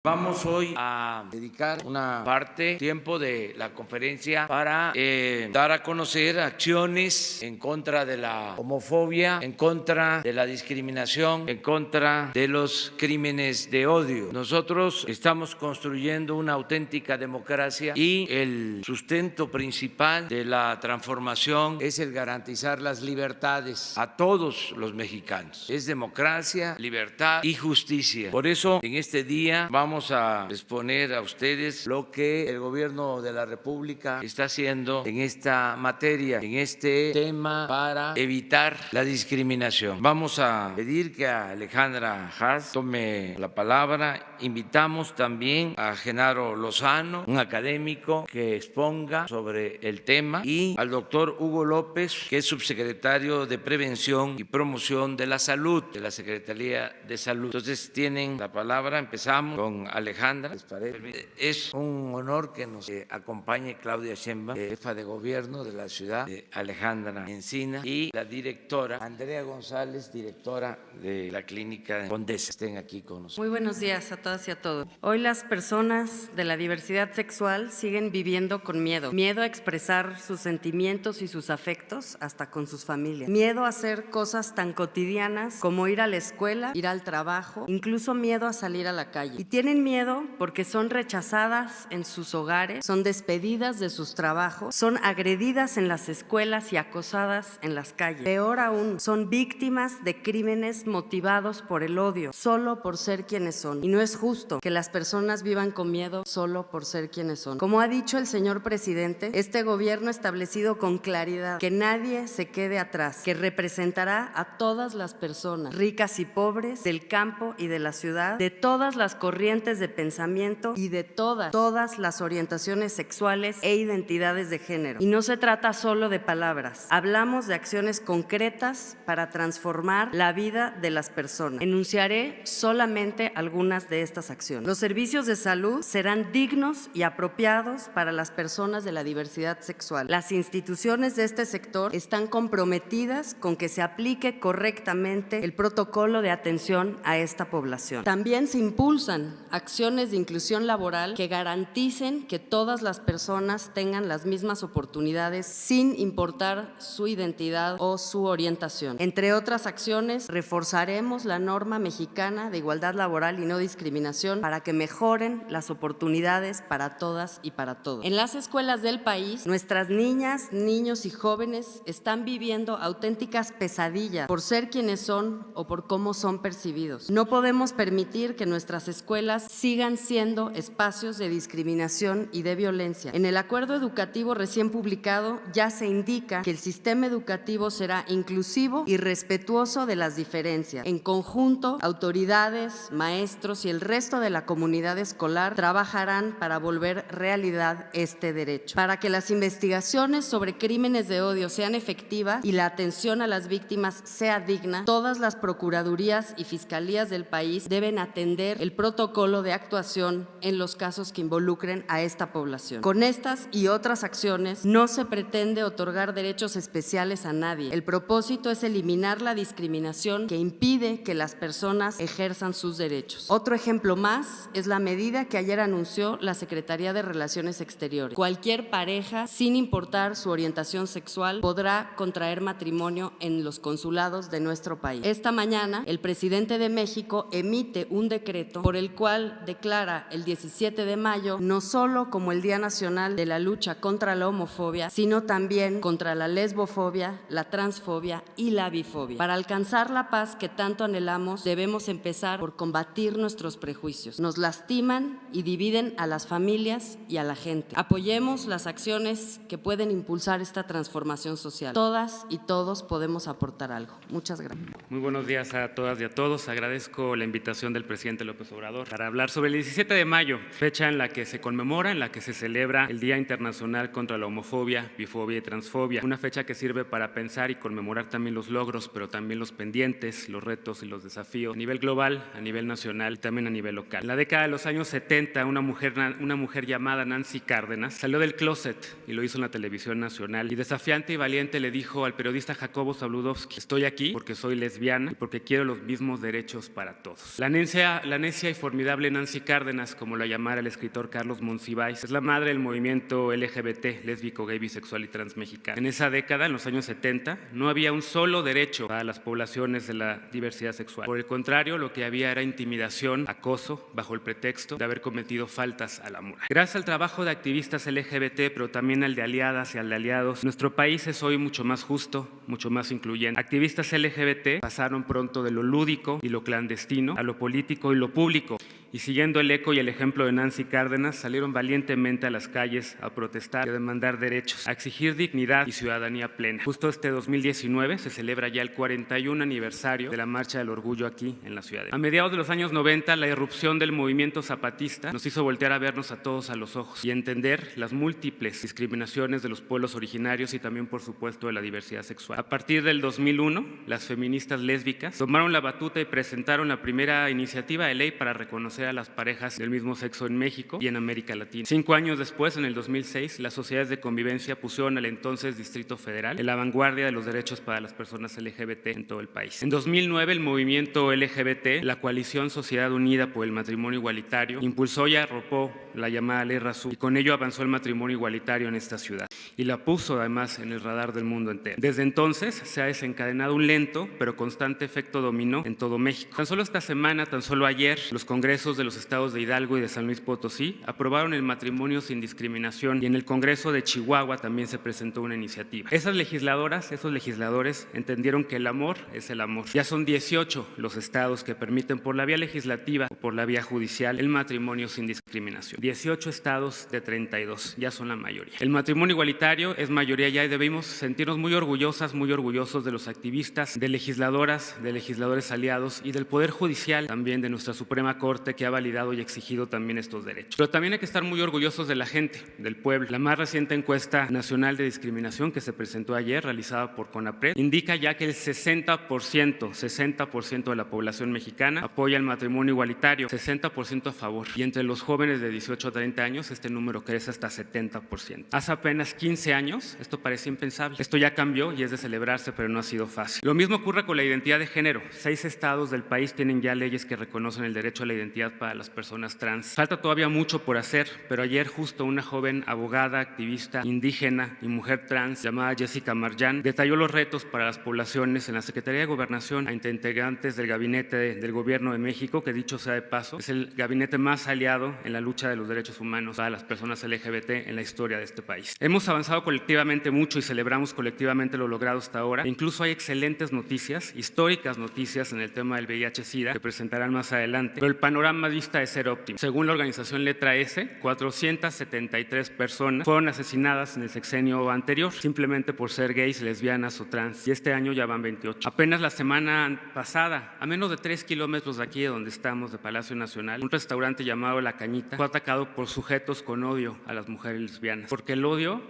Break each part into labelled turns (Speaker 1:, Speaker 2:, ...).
Speaker 1: Vamos hoy a dedicar una tiempo de la conferencia para dar a conocer acciones en contra de la homofobia, en contra de la discriminación, en contra de los crímenes de odio. Nosotros estamos construyendo una auténtica democracia y el sustento principal de la transformación es el garantizar las libertades a todos los mexicanos. Es democracia, libertad y justicia. Por eso, en este día vamos a exponer a ustedes lo que el gobierno de la República está haciendo en esta materia, en este tema para evitar la discriminación. Vamos a pedir que Alejandra Haas tome la palabra. Invitamos también a Genaro Lozano, un académico que exponga sobre el tema, y al doctor Hugo López, que es subsecretario de Prevención y Promoción de la Salud de la Secretaría de Salud. Entonces tienen la palabra. Empezamos con Alejandra. ¿Les parece? Es un honor que nos acompañe Claudia Sheinbaum, jefa de gobierno de la ciudad, Alejandra Encina, y la directora Andrea González, directora de la clínica Condesa, estén aquí con nosotros.
Speaker 2: Muy buenos días a todas y a todos. Hoy las personas de la diversidad sexual siguen viviendo con miedo. Miedo a expresar sus sentimientos y sus afectos hasta con sus familias. Miedo a hacer cosas tan cotidianas como ir a la escuela, ir al trabajo, incluso miedo a salir a la calle. Y tienen miedo porque son rechazadas en sus hogares, son despedidas de sus trabajos, son agredidas en las escuelas y acosadas en las calles. Peor aún, son víctimas de crímenes motivados por el odio, solo por ser quienes son. Y no es justo que las personas vivan con miedo solo por ser quienes son. Como ha dicho el señor presidente, este gobierno ha establecido con claridad que nadie se quede atrás, que representará a todas las personas, ricas y pobres, del campo y de la ciudad, de todas las corrientes de pensamiento y de todas las orientaciones sexuales e identidades de género. Y no se trata solo de palabras, hablamos de acciones concretas para transformar la vida de las personas. Enunciaré solamente algunas de estas acciones. Los servicios de salud serán dignos y apropiados para las personas de la diversidad sexual. Las instituciones de este sector están comprometidas con que se aplique correctamente el protocolo de atención a esta población. También se impulsan acciones de inclusión laboral que garanticen que todas las personas tengan las mismas oportunidades sin importar su identidad o su orientación. Entre otras acciones, reforzaremos la norma mexicana de igualdad laboral y no discriminación para que mejoren las oportunidades para todas y para todos. En las escuelas del país, nuestras niñas, niños y jóvenes están viviendo auténticas pesadillas por ser quienes son o por cómo son percibidos. No podemos permitir que nuestras escuelas sigan siendo espacios de discriminación y de violencia. En el acuerdo educativo recién publicado ya se indica que el sistema educativo será inclusivo y respetuoso de las diferencias. En conjunto, autoridades, maestros y el resto de la comunidad escolar trabajarán para volver realidad este derecho. Para que las investigaciones sobre crímenes de odio sean efectivas y la atención a las víctimas sea digna, todas las procuradurías y fiscalías del país deben atender el protocolo de actuación en los casos que involucren a esta población. Con estas y otras acciones no se pretende otorgar derechos especiales a nadie. El propósito es eliminar la discriminación que impide que las personas ejerzan sus derechos. Otro ejemplo más es la medida que ayer anunció la Secretaría de Relaciones Exteriores. Cualquier pareja, sin importar su orientación sexual, podrá contraer matrimonio en los consulados de nuestro país. Esta mañana, el presidente de México emite un decreto por el cual declara el 17 de mayo no solo como el Día Nacional de la Lucha contra la Homofobia, sino también contra la lesbofobia, la transfobia y la bifobia. Para alcanzar la paz que tanto anhelamos, debemos empezar por combatir nuestros prejuicios. Nos lastiman y dividen a las familias y a la gente. Apoyemos las acciones que pueden impulsar esta transformación social. Todas y todos podemos aportar algo. Muchas gracias.
Speaker 3: Muy buenos días a todas y a todos. Agradezco la invitación del presidente López Obrador para hablar sobre el 17 de mayo, fecha en la que se conmemora, en la que se celebra el Día Internacional contra la Homofobia, Bifobia y Transfobia. Una fecha que sirve para pensar y conmemorar también los logros, pero también los pendientes, los retos y los desafíos a nivel global, a nivel nacional y también a nivel local. En la década de los años 70, una mujer llamada Nancy Cárdenas salió del closet y lo hizo en la televisión nacional y desafiante y valiente le dijo al periodista Jacobo Zabludovsky: estoy aquí porque soy lesbiana y porque quiero los mismos derechos para todos. La necia y formidable venerable Nancy Cárdenas, como la llamara el escritor Carlos Monsiváis, es la madre del movimiento LGBT, lésbico, gay, bisexual y transmexicano. En esa década, en los años 70, no había un solo derecho para las poblaciones de la diversidad sexual. Por el contrario, lo que había era intimidación, acoso, bajo el pretexto de haber cometido faltas a la moral. Gracias al trabajo de activistas LGBT, pero también al de aliadas y al de aliados, nuestro país es hoy mucho más justo, mucho más incluyente. Activistas LGBT pasaron pronto de lo lúdico y lo clandestino a lo político y lo público, y siguiendo el eco y el ejemplo de Nancy Cárdenas, salieron valientemente a las calles a protestar y a demandar derechos, a exigir dignidad y ciudadanía plena. Justo este 2019 se celebra ya el 41 aniversario de la Marcha del Orgullo aquí en la ciudad. A mediados de los años 90, la irrupción del movimiento zapatista nos hizo voltear a vernos a todos a los ojos y entender las múltiples discriminaciones de los pueblos originarios y también, por supuesto, de la diversidad sexual. A partir del 2001, las feministas lésbicas tomaron la batuta y presentaron la primera iniciativa de ley para reconocer a las parejas del mismo sexo en México y en América Latina. 5 años después, en el 2006, las sociedades de convivencia pusieron al entonces Distrito Federal en la vanguardia de los derechos para las personas LGBT en todo el país. En 2009, el movimiento LGBT, la coalición Sociedad Unida por el Matrimonio Igualitario, impulsó y arropó la llamada Ley Razú, y con ello avanzó el matrimonio igualitario en esta ciudad y la puso además en el radar del mundo entero. Desde entonces se ha desencadenado un lento pero constante efecto dominó en todo México. Tan solo esta semana, tan solo ayer, los congresos de los estados de Hidalgo y de San Luis Potosí aprobaron el matrimonio sin discriminación, y en el Congreso de Chihuahua también se presentó una iniciativa. Esas legisladoras, esos legisladores entendieron que el amor es el amor. Ya son 18 los estados que permiten por la vía legislativa o por la vía judicial el matrimonio sin discriminación. 18 estados de 32, ya son la mayoría. El matrimonio igualitario es mayoría ya, y debemos sentirnos muy orgullosas, muy orgullosos de los activistas, de legisladoras, de legisladores aliados y del Poder Judicial, también de nuestra Suprema Corte, que ha validado y exigido también estos derechos. Pero también hay que estar muy orgullosos de la gente, del pueblo. La más reciente encuesta nacional de discriminación que se presentó ayer, realizada por CONAPRED, indica ya que el 60% de la población mexicana apoya el matrimonio igualitario, 60% a favor, y entre los jóvenes de 18 a 30 años este número crece hasta 70%. Hace apenas 15 años esto parecía impensable. Esto ya cambió y es de celebrarse, pero no ha sido fácil. Lo mismo ocurre con la identidad de género. 6 estados del país tienen ya leyes que reconocen el derecho a la identidad para las personas trans. Falta todavía mucho por hacer, pero ayer justo una joven abogada, activista indígena y mujer trans llamada Jessica Marjan detalló los retos para las poblaciones en la Secretaría de Gobernación a integrantes del gabinete del Gobierno de México, que dicho sea de paso, es el gabinete más aliado en la lucha de los derechos humanos para las personas LGBT en la historia de este país. Hemos avanzado colectivamente mucho y celebramos colectivamente lo logrado hasta ahora. E incluso hay excelentes noticias, históricas noticias en el tema del VIH-Sida que presentarán más adelante, pero el panorama dista de ser óptimo. Según la organización Letra S, 473 personas fueron asesinadas en el sexenio anterior simplemente por ser gays, lesbianas o trans, y este año ya van 28. Apenas la semana pasada, a menos de 3 kilómetros de aquí de donde estamos, de Palacio Nacional, un restaurante llamado La Cañita fue atacado por sujetos con odio a las mujeres lesbianas, porque el odio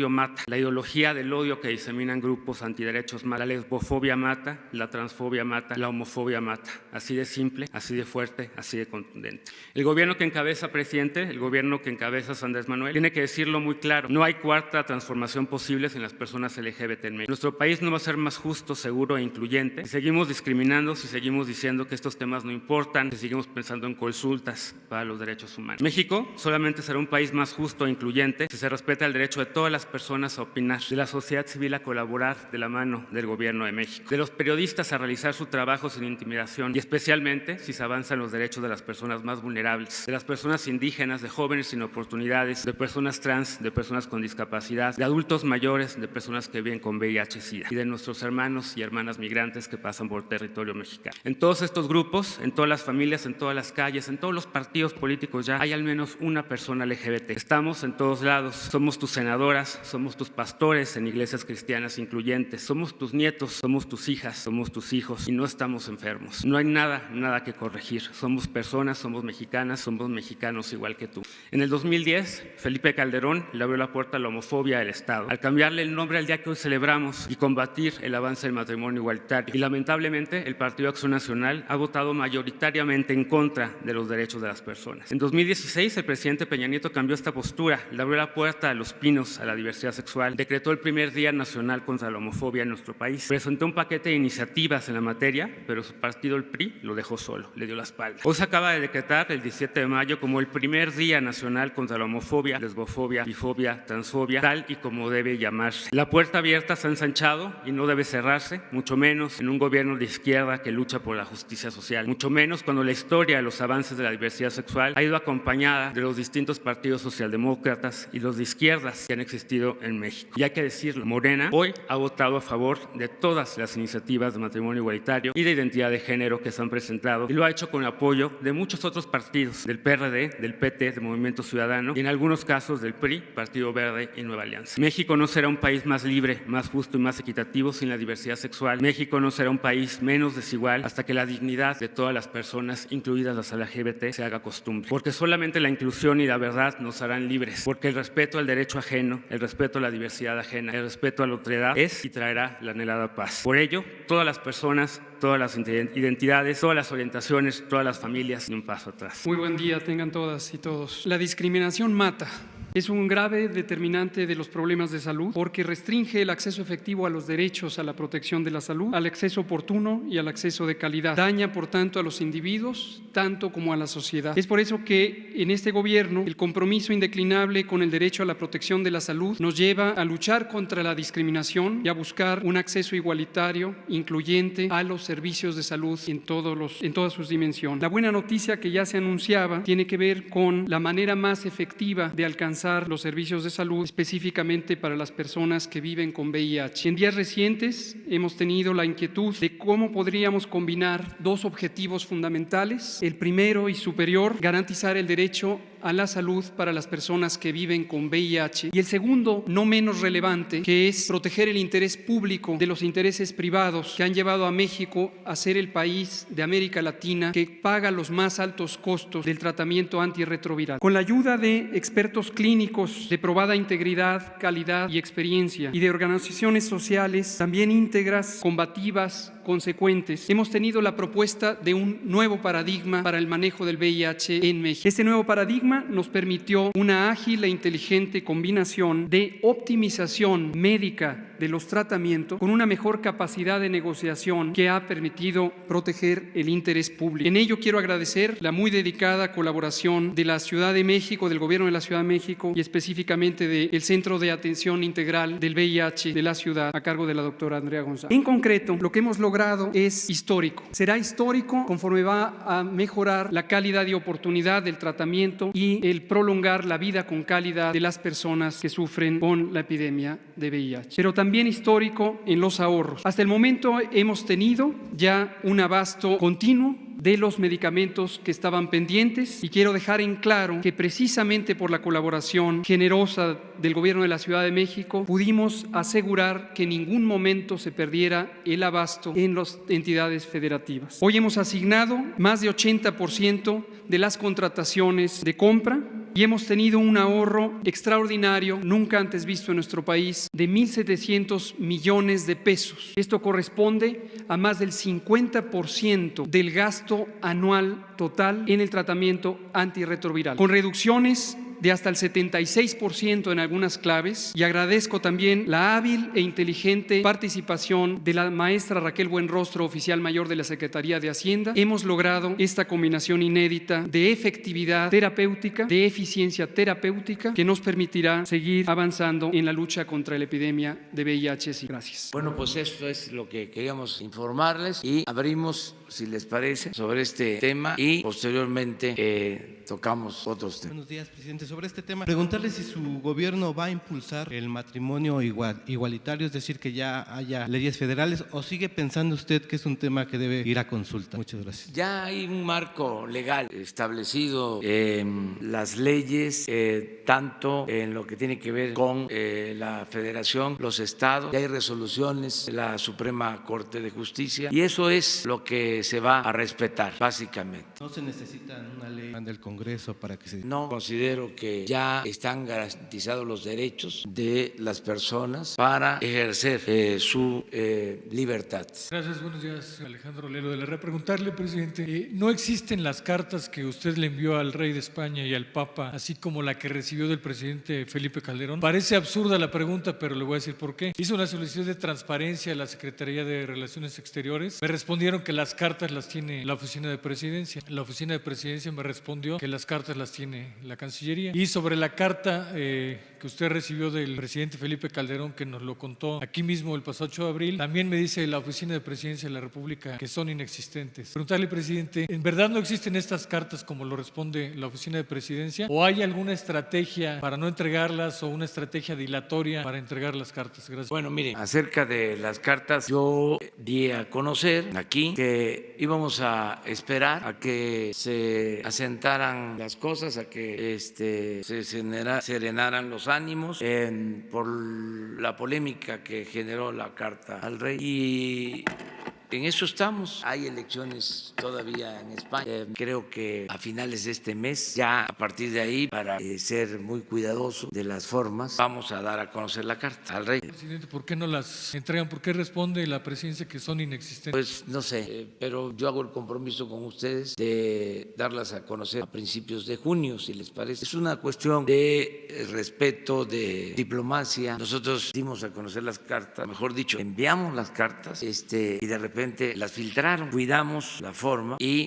Speaker 3: mata. La ideología del odio que diseminan grupos antiderechos mata. La lesbofobia mata, la transfobia mata, la homofobia mata. Así de simple, así de fuerte, así de contundente. El gobierno que encabeza, presidente, el gobierno que encabeza Andrés Manuel, tiene que decirlo muy claro: no hay cuarta transformación posible sin las personas LGBT en México. Nuestro país no va a ser más justo, seguro e incluyente si seguimos discriminando, si seguimos diciendo que estos temas no importan, si seguimos pensando en consultas para los derechos humanos. México solamente será un país más justo e incluyente si se respeta el derecho de todas las personas a opinar, de la sociedad civil a colaborar de la mano del Gobierno de México, de los periodistas a realizar su trabajo sin intimidación, y especialmente si se avanzan los derechos de las personas más vulnerables, de las personas indígenas, de jóvenes sin oportunidades, de personas trans, de personas con discapacidad, de adultos mayores, de personas que viven con VIH-Sida y de nuestros hermanos y hermanas migrantes que pasan por territorio mexicano. En todos estos grupos, en todas las familias, en todas las calles, en todos los partidos políticos ya hay al menos una persona LGBT. Estamos en todos lados. Somos tus senadoras, somos tus pastores en iglesias cristianas incluyentes, somos tus nietos, somos tus hijas, somos tus hijos, y no estamos enfermos. No hay nada que corregir. Somos personas, somos mexicanas, somos mexicanos igual que tú. En el 2010, Felipe Calderón le abrió la puerta a la homofobia del Estado, al cambiarle el nombre al día que hoy celebramos y combatir el avance del matrimonio igualitario. Y lamentablemente, el Partido Acción Nacional ha votado mayoritariamente en contra de los derechos de las personas. En 2016, el presidente Peña Nieto cambió esta postura, le abrió la puerta a Los Pinos, a la diversidad sexual, decretó el primer Día Nacional contra la Homofobia en nuestro país. Presentó un paquete de iniciativas en la materia, pero su partido, el PRI, lo dejó solo, le dio la espalda. Hoy se acaba de decretar el 17 de mayo como el primer Día Nacional contra la Homofobia, lesbofobia, bifobia, transfobia, tal y como debe llamarse. La puerta abierta se ha ensanchado y no debe cerrarse, mucho menos en un gobierno de izquierda que lucha por la justicia social, mucho menos cuando la historia de los avances de la diversidad sexual ha ido acompañada de los distintos partidos socialdemócratas y los de izquierdas que han existido en México. Y hay que decirlo, Morena hoy ha votado a favor de todas las iniciativas de matrimonio igualitario y de identidad de género que se han presentado, y lo ha hecho con el apoyo de muchos otros partidos, del PRD, del PT, del Movimiento Ciudadano y en algunos casos del PRI, Partido Verde y Nueva Alianza. México no será un país más libre, más justo y más equitativo sin la diversidad sexual. México no será un país menos desigual hasta que la dignidad de todas las personas, incluidas las LGBT, se haga costumbre. Porque solamente la inclusión y la verdad nos harán libres. Porque el respeto al derecho ajeno, el respeto a la diversidad ajena, el respeto a la otredad es y traerá la anhelada paz. Por ello, todas las personas, todas las identidades, todas las orientaciones, todas las familias, ni un paso atrás.
Speaker 4: Muy buen día tengan todas y todos. La discriminación mata. Es un grave determinante de los problemas de salud porque restringe el acceso efectivo a los derechos a la protección de la salud, al acceso oportuno y al acceso de calidad. Daña, por tanto, a los individuos, tanto como a la sociedad. Es por eso que en este gobierno el compromiso indeclinable con el derecho a la protección de la salud nos lleva a luchar contra la discriminación y a buscar un acceso igualitario, incluyente a los servicios de salud en todas sus dimensiones. La buena noticia que ya se anunciaba tiene que ver con la manera más efectiva de alcanzar los servicios de salud específicamente para las personas que viven con VIH. En días recientes hemos tenido la inquietud de cómo podríamos combinar dos objetivos fundamentales. El primero y superior, garantizar el derecho a la salud para las personas que viven con VIH, y el segundo, no menos relevante, que es proteger el interés público de los intereses privados que han llevado a México a ser el país de América Latina que paga los más altos costos del tratamiento antirretroviral. Con la ayuda de expertos clínicos de probada integridad, calidad y experiencia y de organizaciones sociales también íntegras, combativas, consecuentes, hemos tenido la propuesta de un nuevo paradigma para el manejo del VIH en México. Este nuevo paradigma nos permitió una ágil e inteligente combinación de optimización médica de los tratamientos con una mejor capacidad de negociación que ha permitido proteger el interés público. En ello quiero agradecer la muy dedicada colaboración de la Ciudad de México, del Gobierno de la Ciudad de México y específicamente del Centro de Atención Integral del VIH de la ciudad a cargo de la doctora Andrea González. En concreto, lo que hemos logrado es histórico. Será histórico conforme va a mejorar la calidad y oportunidad del tratamiento y el prolongar la vida con calidad de las personas que sufren con la epidemia de VIH. Pero también histórico en los ahorros. Hasta el momento hemos tenido ya un abasto continuo de los medicamentos que estaban pendientes y quiero dejar en claro que precisamente por la colaboración generosa del Gobierno de la Ciudad de México pudimos asegurar que en ningún momento se perdiera el abasto en las entidades federativas. Hoy hemos asignado más de 80% de las contrataciones de compra y hemos tenido un ahorro extraordinario, nunca antes visto en nuestro país, de 1.700 millones de pesos. Esto corresponde a más del 50% del gasto anual total en el tratamiento antirretroviral, con reducciones de hasta el 76% en algunas claves, y agradezco también la hábil e inteligente participación de la maestra Raquel Buenrostro, oficial mayor de la Secretaría de Hacienda. Hemos logrado esta combinación inédita de efectividad terapéutica, de eficiencia terapéutica, que nos permitirá seguir avanzando en la lucha contra la epidemia de VIH. Gracias.
Speaker 1: Bueno, pues esto es lo que queríamos informarles y abrimos, si les parece, sobre este tema y posteriormente tocamos otros temas.
Speaker 5: Buenos días, presidente. Sobre este tema, preguntarle si su gobierno va a impulsar el matrimonio igualitario, es decir, que ya haya leyes federales, o sigue pensando usted que es un tema que debe ir a consulta. Muchas gracias.
Speaker 1: Ya hay un marco legal establecido en las leyes, tanto en lo que tiene que ver con la federación, los estados, ya hay resoluciones de la Suprema Corte de Justicia y eso es lo que se va a respetar, básicamente.
Speaker 5: ¿No se necesita una ley del Congreso para que se...?
Speaker 1: No considero que ya están garantizados los derechos de las personas para ejercer su libertad.
Speaker 6: Gracias, buenos días, Alejandro Lelo de la Red. Preguntarle, presidente, ¿no existen las cartas que usted le envió al rey de España y al Papa, así como la que recibió del presidente Felipe Calderón? Parece absurda la pregunta, pero le voy a decir por qué. Hizo una solicitud de transparencia a la Secretaría de Relaciones Exteriores. Me respondieron que las cartas las tiene la Oficina de Presidencia. La Oficina de Presidencia me respondió que las cartas las tiene la Cancillería. Y sobre la carta que usted recibió del presidente Felipe Calderón, que nos lo contó aquí mismo el pasado 8 de abril, también me dice la Oficina de Presidencia de la República que son inexistentes. Preguntarle, presidente, ¿en verdad no existen estas cartas como lo responde la Oficina de Presidencia? ¿O hay alguna estrategia para no entregarlas o una estrategia dilatoria para entregar las cartas? Gracias.
Speaker 1: Bueno, miren, acerca de las cartas, yo di a conocer aquí que íbamos a esperar a que se asentaran las cosas, a que se serenaran los ánimos por la polémica que generó la carta al rey, y en eso estamos. Hay elecciones todavía en España, creo que a finales de este mes. Ya a partir de ahí, para ser muy cuidadoso de las formas, vamos a dar a conocer la carta al rey.
Speaker 6: Presidente, ¿por qué no las entregan? ¿Por qué responde la presidencia que son inexistentes?
Speaker 1: Pues no sé, pero yo hago el compromiso con ustedes de darlas a conocer a principios de junio, si les parece. Es una cuestión de respeto, de diplomacia. Nosotros dimos a conocer las cartas, mejor dicho, enviamos las cartas y de repente las filtraron. Cuidamos la forma y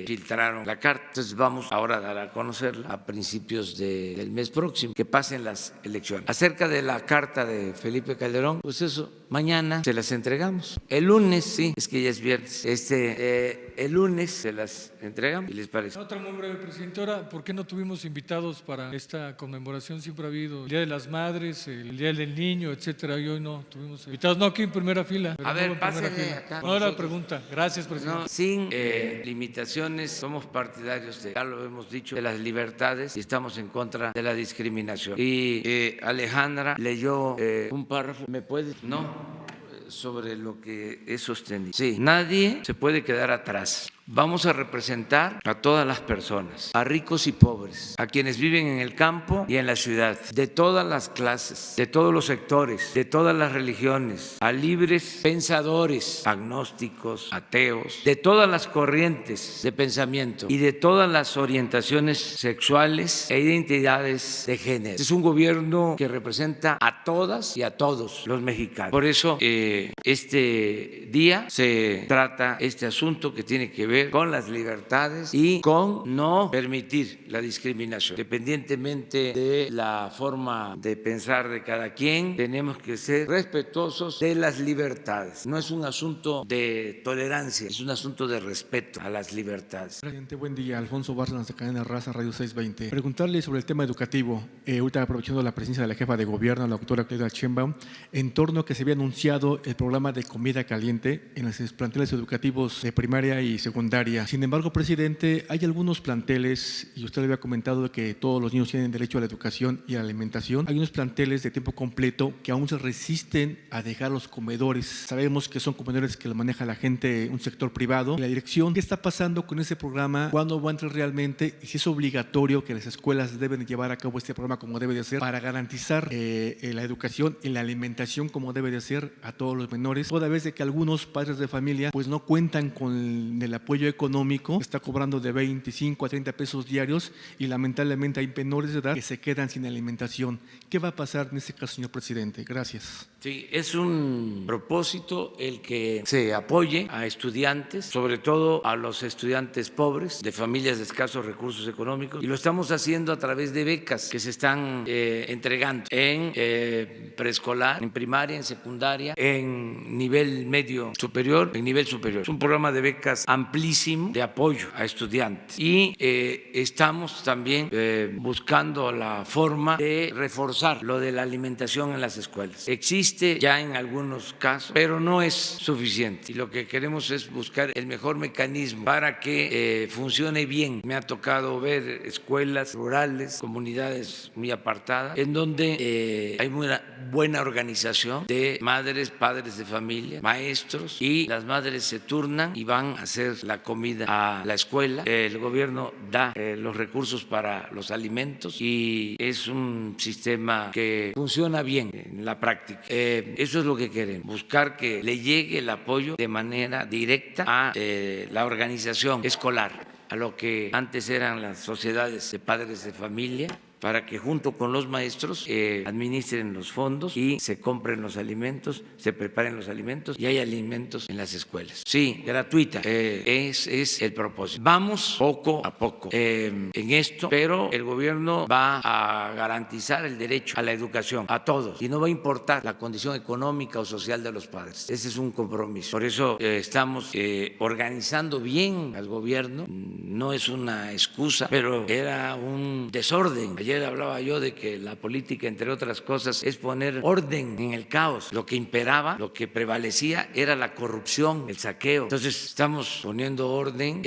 Speaker 1: filtraron la carta. Entonces vamos ahora a dar a conocerla a principios del mes próximo, que pasen las elecciones. Acerca de la carta de Felipe Calderón, pues eso, mañana se las entregamos. El lunes, sí, es que ya es viernes. El lunes se las entregamos, ¿y les parece?
Speaker 6: Otra muy breve, presidente. Ahora, ¿por qué no tuvimos invitados para esta conmemoración? Siempre ha habido el Día de las Madres, el Día del Niño, etcétera, y hoy no tuvimos invitados. No, aquí en primera fila.
Speaker 1: A ver, pásenle acá.
Speaker 6: No era pregunta. Gracias, presidente.
Speaker 1: No, sin limitaciones. Somos partidarios ya lo hemos dicho, de las libertades y estamos en contra de la discriminación. Y Alejandra leyó un párrafo. ¿Me puede? No. Sobre lo que he sostenido. Sí, nadie se puede quedar atrás. Vamos a representar a todas las personas, a ricos y pobres, a quienes viven en el campo y en la ciudad, de todas las clases, de todos los sectores, de todas las religiones, a libres pensadores, agnósticos, ateos, de todas las corrientes de pensamiento y de todas las orientaciones sexuales e identidades de género. Es un gobierno que representa a todas y a todos los mexicanos. Por eso este día se trata este asunto que tiene que ver con las libertades y con no permitir la discriminación. Independientemente de la forma de pensar de cada quien, tenemos que ser respetuosos de las libertades. No es un asunto de tolerancia, es un asunto de respeto a las libertades.
Speaker 7: Presidente, buen día. Alfonso Barlas, de Cadena Raza, Radio 620. Preguntarle sobre el tema educativo, ahorita aprovechando la presencia de la jefa de gobierno, la doctora Claudia Sheinbaum, en torno a que se había anunciado el programa de comida caliente en los planteles educativos de primaria y secundaria. Sin embargo, presidente, hay algunos planteles, y usted le había comentado de que todos los niños tienen derecho a la educación y a la alimentación. Hay unos planteles de tiempo completo que aún se resisten a dejar los comedores. Sabemos que son comedores que lo maneja la gente, un sector privado. La dirección, ¿qué está pasando con ese programa? ¿Cuándo va a entrar realmente? Y si es obligatorio que las escuelas deben llevar a cabo este programa como debe de ser para garantizar la educación y la alimentación como debe de ser a todos los menores, toda vez de que algunos padres de familia pues no cuentan con el apoyo económico, está cobrando de 25 a 30 pesos diarios y lamentablemente hay menores de edad que se quedan sin alimentación. ¿Qué va a pasar en este caso, señor presidente? Gracias.
Speaker 1: Sí, es un propósito el que se apoye a estudiantes, sobre todo a los estudiantes pobres de familias de escasos recursos económicos, y lo estamos haciendo a través de becas que se están entregando en preescolar, en primaria, en secundaria, en nivel medio superior, en nivel superior. Es un programa de becas amplísimo de apoyo a estudiantes y estamos también buscando la forma de reforzar lo de la alimentación en las escuelas. Existe existe ya en algunos casos, pero no es suficiente. Y lo que queremos es buscar el mejor mecanismo para que funcione bien. Me ha tocado ver escuelas rurales, comunidades muy apartadas, en donde hay muy buena organización de madres, padres de familia, maestros, y las madres se turnan y van a hacer la comida a la escuela. El gobierno da los recursos para los alimentos y es un sistema que funciona bien en la práctica. Eso es lo que queremos, buscar que le llegue el apoyo de manera directa a la organización escolar, a lo que antes eran las sociedades de padres de familia, para que junto con los maestros administren los fondos y se compren los alimentos, se preparen los alimentos y hay alimentos en las escuelas. Sí, gratuita, es el propósito. Vamos poco a poco en esto, pero el gobierno va a garantizar el derecho a la educación a todos y no va a importar la condición económica o social de los padres. Ese es un compromiso. Por eso estamos organizando bien al gobierno. No es una excusa, pero era un desorden. Ayer hablaba yo de que la política, entre otras cosas, es poner orden en el caos. Lo que imperaba, lo que prevalecía era la corrupción, el saqueo. Entonces estamos poniendo orden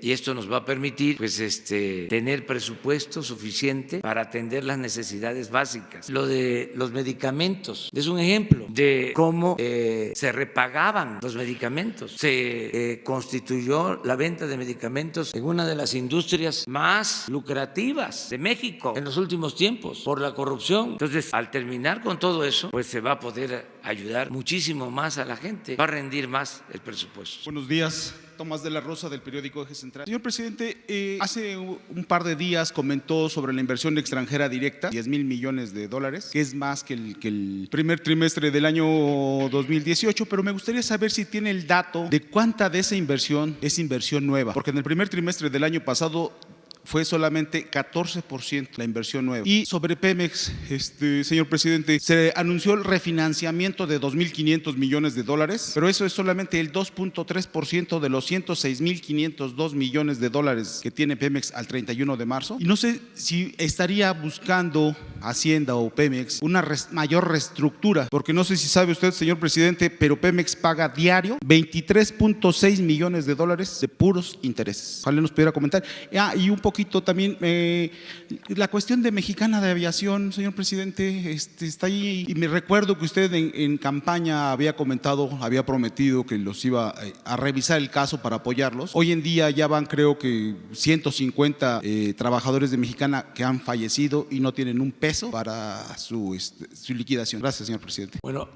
Speaker 1: y esto nos va a permitir pues, tener presupuesto suficiente para atender las necesidades básicas. Lo de los medicamentos es un ejemplo de cómo se repagaban los medicamentos. Se constituyó la venta de medicamentos en una de las industrias más lucrativas de México en los últimos tiempos por la corrupción. Entonces, al terminar con todo eso, pues se va a poder ayudar muchísimo más a la gente, va a rendir más el presupuesto.
Speaker 8: Buenos días. Tomás de la Rosa, del periódico Eje Central. Señor presidente, hace un par de días comentó sobre la inversión extranjera directa, 10,000 millones de dólares, que es más que el primer trimestre del año 2018, pero me gustaría saber si tiene el dato de cuánta de esa inversión es inversión nueva, porque en el primer trimestre del año pasado fue solamente 14% la inversión nueva. Y sobre Pemex, señor presidente, se anunció el refinanciamiento de 2.500 millones de dólares, pero eso es solamente el 2.3% de los 106.502 millones de dólares que tiene Pemex al 31 de marzo. Y no sé si estaría buscando Hacienda o Pemex una mayor reestructura, porque no sé si sabe usted, señor presidente, pero Pemex paga diario 23.6 millones de dólares de puros intereses. Ojalá nos pudiera comentar. Y un poquito también la cuestión de Mexicana de Aviación, señor presidente, está ahí, y me recuerdo que usted en campaña había comentado, había prometido que los iba a revisar el caso para apoyarlos. Hoy en día ya van, creo que 150 trabajadores de Mexicana que han fallecido y no tienen un peso para su liquidación. Gracias, señor presidente.
Speaker 1: Bueno,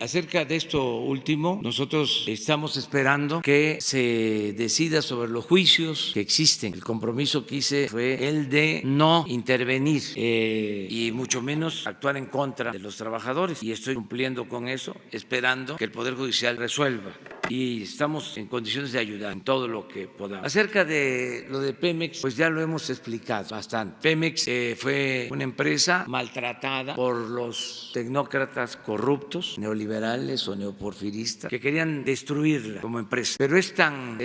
Speaker 1: acerca de esto último, nosotros estamos esperando que se decida sobre los juicios que existen. El compromiso que hice fue el de no intervenir y mucho menos actuar en contra de los trabajadores, y estoy cumpliendo con eso, esperando que el Poder Judicial resuelva, y estamos en condiciones de ayudar en todo lo que podamos. Acerca de lo de Pemex, pues ya lo hemos explicado bastante. Pemex fue una empresa maltratada por los tecnócratas corruptos, neoliberales o neoporfiristas, que querían destruirla como empresa, pero es tan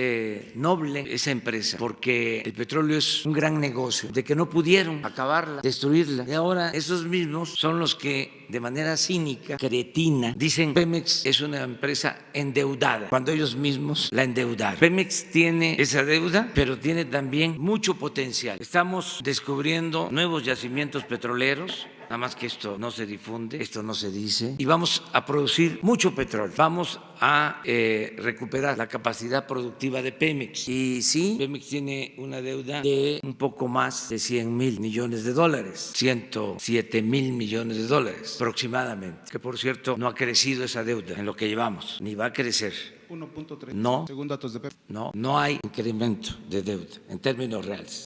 Speaker 1: noble esa empresa porque el petróleo es un gran negocio, de que no pudieron acabarla, destruirla, y ahora esos mismos son los que de manera cínica, cretina, dicen Pemex es una empresa endeudada, cuando ellos mismos la endeudaron. Pemex tiene esa deuda, pero tiene también mucho potencial. Estamos descubriendo nuevos yacimientos petroleros, nada más que esto no se difunde, esto no se dice, y vamos a producir mucho petróleo. Vamos a recuperar la capacidad productiva de Pemex. Y sí, Pemex tiene una deuda de un poco más de 100,000 millones de dólares, 107,000 millones de dólares aproximadamente, que por cierto no ha crecido esa deuda en lo que llevamos, ni va a crecer.
Speaker 8: 1.3.
Speaker 1: No,
Speaker 8: según datos de Pemex.
Speaker 1: No hay incremento de deuda en términos reales.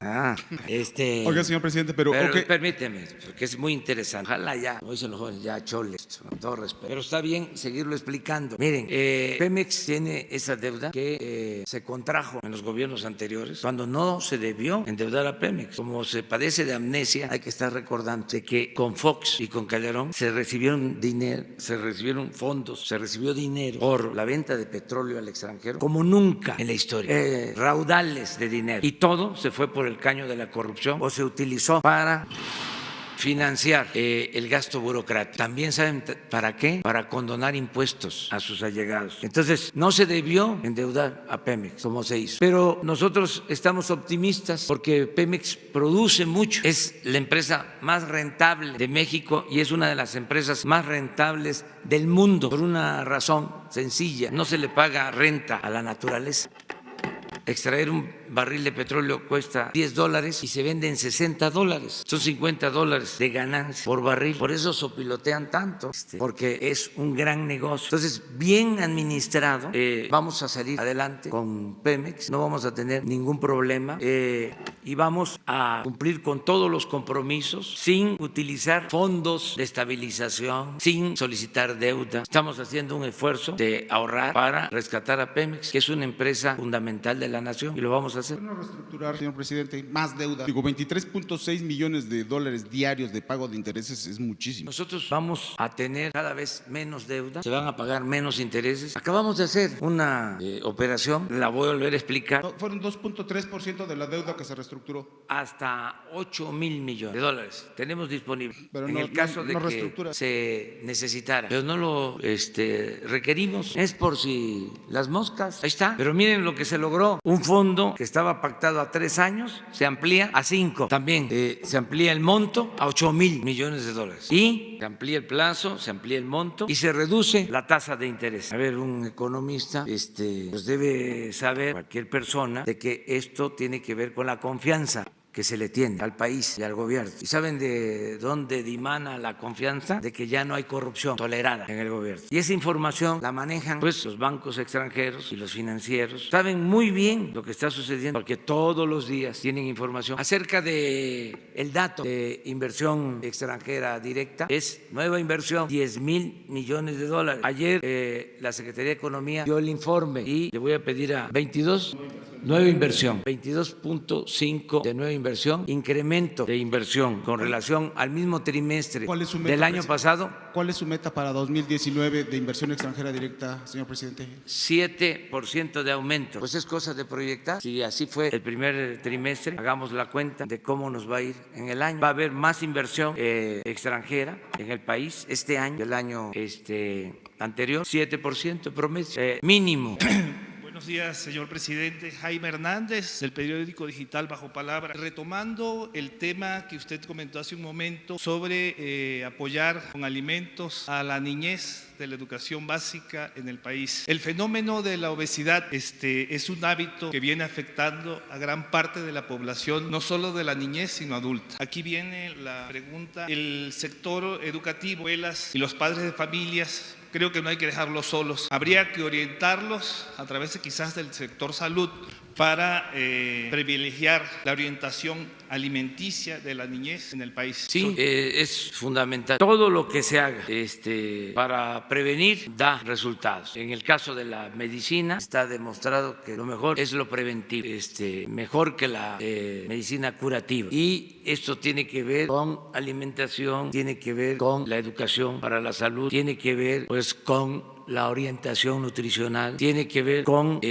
Speaker 8: Oiga, señor presidente, pero okay.
Speaker 1: Permíteme, porque es muy interesante. Ojalá ya, como dicen los jóvenes, ya chole, con todo respeto. Pero está bien seguirlo explicando. Miren, Pemex tiene esa deuda que se contrajo en los gobiernos anteriores, cuando no se debió endeudar a Pemex. Como se padece de amnesia, hay que estar recordando de que con Fox y con Calderón se recibieron dinero, se recibieron fondos, se recibió dinero por la venta de petróleo al extranjero como nunca en la historia, raudales de dinero, y todo se fue por el caño de la corrupción o se utilizó para financiar el gasto burocrático. También saben para qué, para condonar impuestos a sus allegados. Entonces, no se debió endeudar a Pemex como se hizo. Pero nosotros estamos optimistas porque Pemex produce mucho. Es la empresa más rentable de México y es una de las empresas más rentables del mundo por una razón sencilla. No se le paga renta a la naturaleza. Extraer un barril de petróleo cuesta $10 y se vende en $60. Son $50 de ganancia por barril. Por eso sopilotean tanto, porque es un gran negocio. Entonces, bien administrado, vamos a salir adelante con Pemex. No vamos a tener ningún problema y vamos a cumplir con todos los compromisos sin utilizar fondos de estabilización, sin solicitar deuda. Estamos haciendo un esfuerzo de ahorrar para rescatar a Pemex, que es una empresa fundamental de la nación, y lo vamos a hacer.
Speaker 8: Bueno, reestructurar, señor presidente, más deuda. Digo, 23.6 millones de dólares diarios de pago de intereses es muchísimo.
Speaker 1: Nosotros vamos a tener cada vez menos deuda, se van a pagar menos intereses. Acabamos de hacer una operación, la voy a volver a explicar.
Speaker 8: No, fueron 2.3% de la deuda que se reestructuró.
Speaker 1: Hasta 8,000 millones de dólares tenemos disponible.
Speaker 8: Pero
Speaker 1: en el caso de que se necesitara, pero no lo requerimos, es por si las moscas. Ahí está. Pero miren lo que se logró. Un fondo que estaba pactado a 3 años se amplía a 5. También se amplía el monto a 8,000 millones de dólares. Y se amplía el plazo, se amplía el monto y se reduce la tasa de interés. A ver, un economista pues debe saber, cualquier persona, de que esto tiene que ver con la confianza que se le tiene al país y al gobierno. ¿Y saben de dónde dimana la confianza? De que ya no hay corrupción tolerada en el gobierno. Y esa información la manejan pues los bancos extranjeros y los financieros. Saben muy bien lo que está sucediendo porque todos los días tienen información acerca de el dato de inversión extranjera directa. Es nueva inversión, 10,000 millones de dólares. Ayer la Secretaría de Economía dio el informe y le voy a pedir a 22 nueva inversión, 22.5 de nueva inversión, incremento de inversión con relación al mismo trimestre del año pasado.
Speaker 8: ¿Cuál es su meta para 2019 de inversión extranjera directa, señor presidente?
Speaker 1: 7% de aumento. Pues es cosa de proyectar. Si así fue el primer trimestre, hagamos la cuenta de cómo nos va a ir en el año. Va a haber más inversión extranjera en el país este año, el año anterior, 7% promedio, mínimo.
Speaker 9: Buenos días, señor presidente. Jaime Hernández, del periódico digital Bajo Palabra. Retomando el tema que usted comentó hace un momento sobre apoyar con alimentos a la niñez de la educación básica en el país. El fenómeno de la obesidad es un hábito que viene afectando a gran parte de la población, no solo de la niñez, sino adulta. Aquí viene la pregunta. El sector educativo, escuelas y los padres de familias, creo que no hay que dejarlos solos. Habría que orientarlos a través de quizás del sector salud para privilegiar la orientación alimenticia de la niñez en el país.
Speaker 1: Sí, es fundamental. Todo lo que se haga para prevenir da resultados. En el caso de la medicina está demostrado que lo mejor es lo preventivo, mejor que la medicina curativa. Y esto tiene que ver con alimentación, tiene que ver con la educación para la salud, tiene que ver pues con la orientación nutricional, tiene que ver con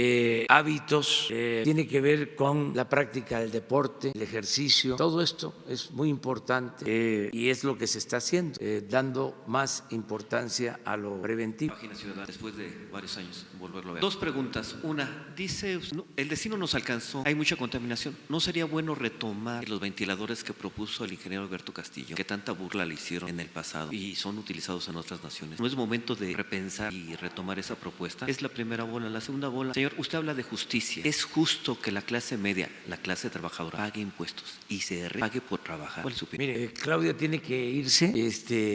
Speaker 1: hábitos, tiene que ver con la práctica del deporte, el ejercicio. Todo esto es muy importante y es lo que se está haciendo, dando más importancia a lo preventivo.
Speaker 10: Página Ciudadana, después de varios años, volverlo a ver. Dos preguntas. Una, dice, el destino nos alcanzó, hay mucha contaminación. ¿No sería bueno retomar los ventiladores que propuso el ingeniero Alberto Castillo, que tanta burla le hicieron en el pasado y son utilizados en otras naciones? ¿No es momento de repensar y retomar esa propuesta? Es la primera bola. La segunda bola, señor, usted habla de justicia. ¿Es justo que la clase media, la clase trabajadora, pague impuestos y se pague por trabajar? ¿Cuál es su opinión?
Speaker 1: Mire, Claudia tiene que irse,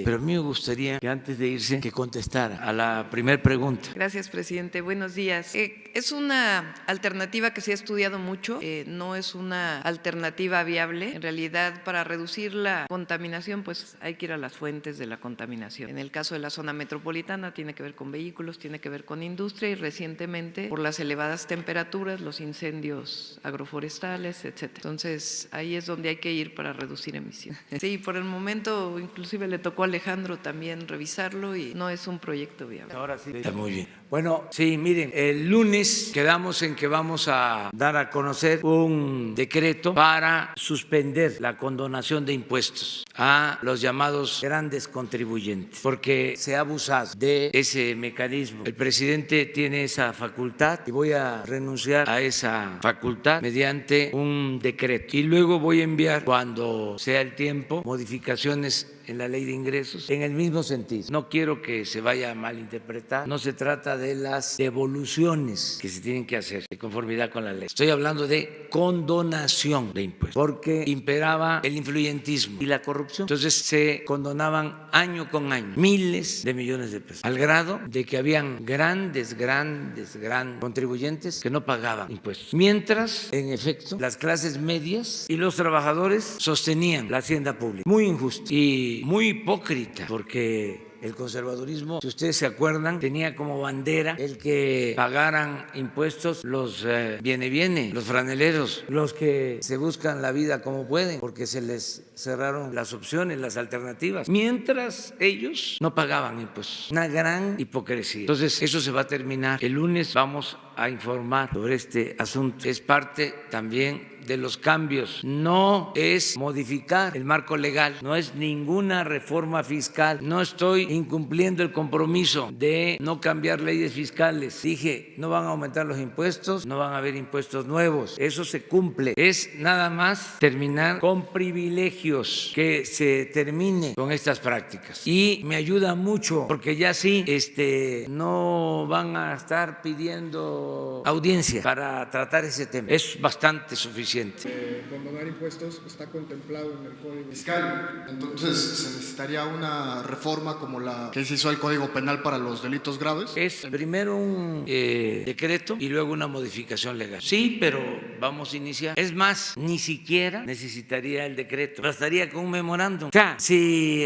Speaker 1: pero a mí me gustaría que antes de irse que contestara a la primera pregunta.
Speaker 11: Gracias, presidente. Buenos días. Es una alternativa que se ha estudiado mucho, no es una alternativa viable. En realidad, para reducir la contaminación, pues hay que ir a las fuentes de la contaminación. En el caso de la zona metropolitana tiene que ver con vehículos, tiene que ver con industria y recientemente por las elevadas temperaturas, los incendios agroforestales, etcétera. Entonces, ahí es donde hay que ir para reducir emisiones. Sí, por el momento inclusive le tocó a Alejandro también revisarlo y no es un proyecto viable.
Speaker 1: Ahora sí. Está muy bien. Bueno, sí, miren, el lunes quedamos en que vamos a dar a conocer un decreto para suspender la condonación de impuestos a los llamados grandes contribuyentes, porque se ha abusado de ese mecanismo. El presidente tiene esa facultad y voy a renunciar a esa facultad mediante un decreto. Y luego voy a enviar, cuando sea el tiempo, modificaciones en la ley de ingresos en el mismo sentido. No quiero que se vaya a malinterpretar, no se trata de las devoluciones que se tienen que hacer de conformidad con la ley. Estoy hablando de condonación de impuestos, porque imperaba el influyentismo y la corrupción. Entonces se condonaban año con año miles de millones de pesos, al grado de que habían grandes contribuyentes que no pagaban impuestos. Mientras, en efecto, las clases medias y los trabajadores sostenían la hacienda pública. Muy injusto y muy hipócrita, porque el conservadurismo, si ustedes se acuerdan, tenía como bandera el que pagaran impuestos los viene, los franeleros, los que se buscan la vida como pueden, porque se les cerraron las opciones, las alternativas, mientras ellos no pagaban impuestos. Una gran hipocresía. Entonces, eso se va a terminar. El lunes vamos a informar sobre este asunto. Es parte también de los cambios. No es modificar el marco legal, no es ninguna reforma fiscal. No estoy incumpliendo el compromiso de no cambiar leyes fiscales. Dije, no van a aumentar los impuestos, no van a haber impuestos nuevos. Eso se cumple. Es nada más terminar con privilegios, que se termine con estas prácticas. Y me ayuda mucho, porque ya sí, no van a estar pidiendo audiencia para tratar ese tema. Es bastante suficiente.
Speaker 12: Condonar impuestos está contemplado en el Código Fiscal. Entonces, ¿se necesitaría una reforma como la que se hizo al Código Penal para los delitos graves?
Speaker 1: Es primero un decreto y luego una modificación legal. Sí, pero vamos a iniciar. Es más, ni siquiera necesitaría el decreto. Bastaría con un memorándum. O sea, si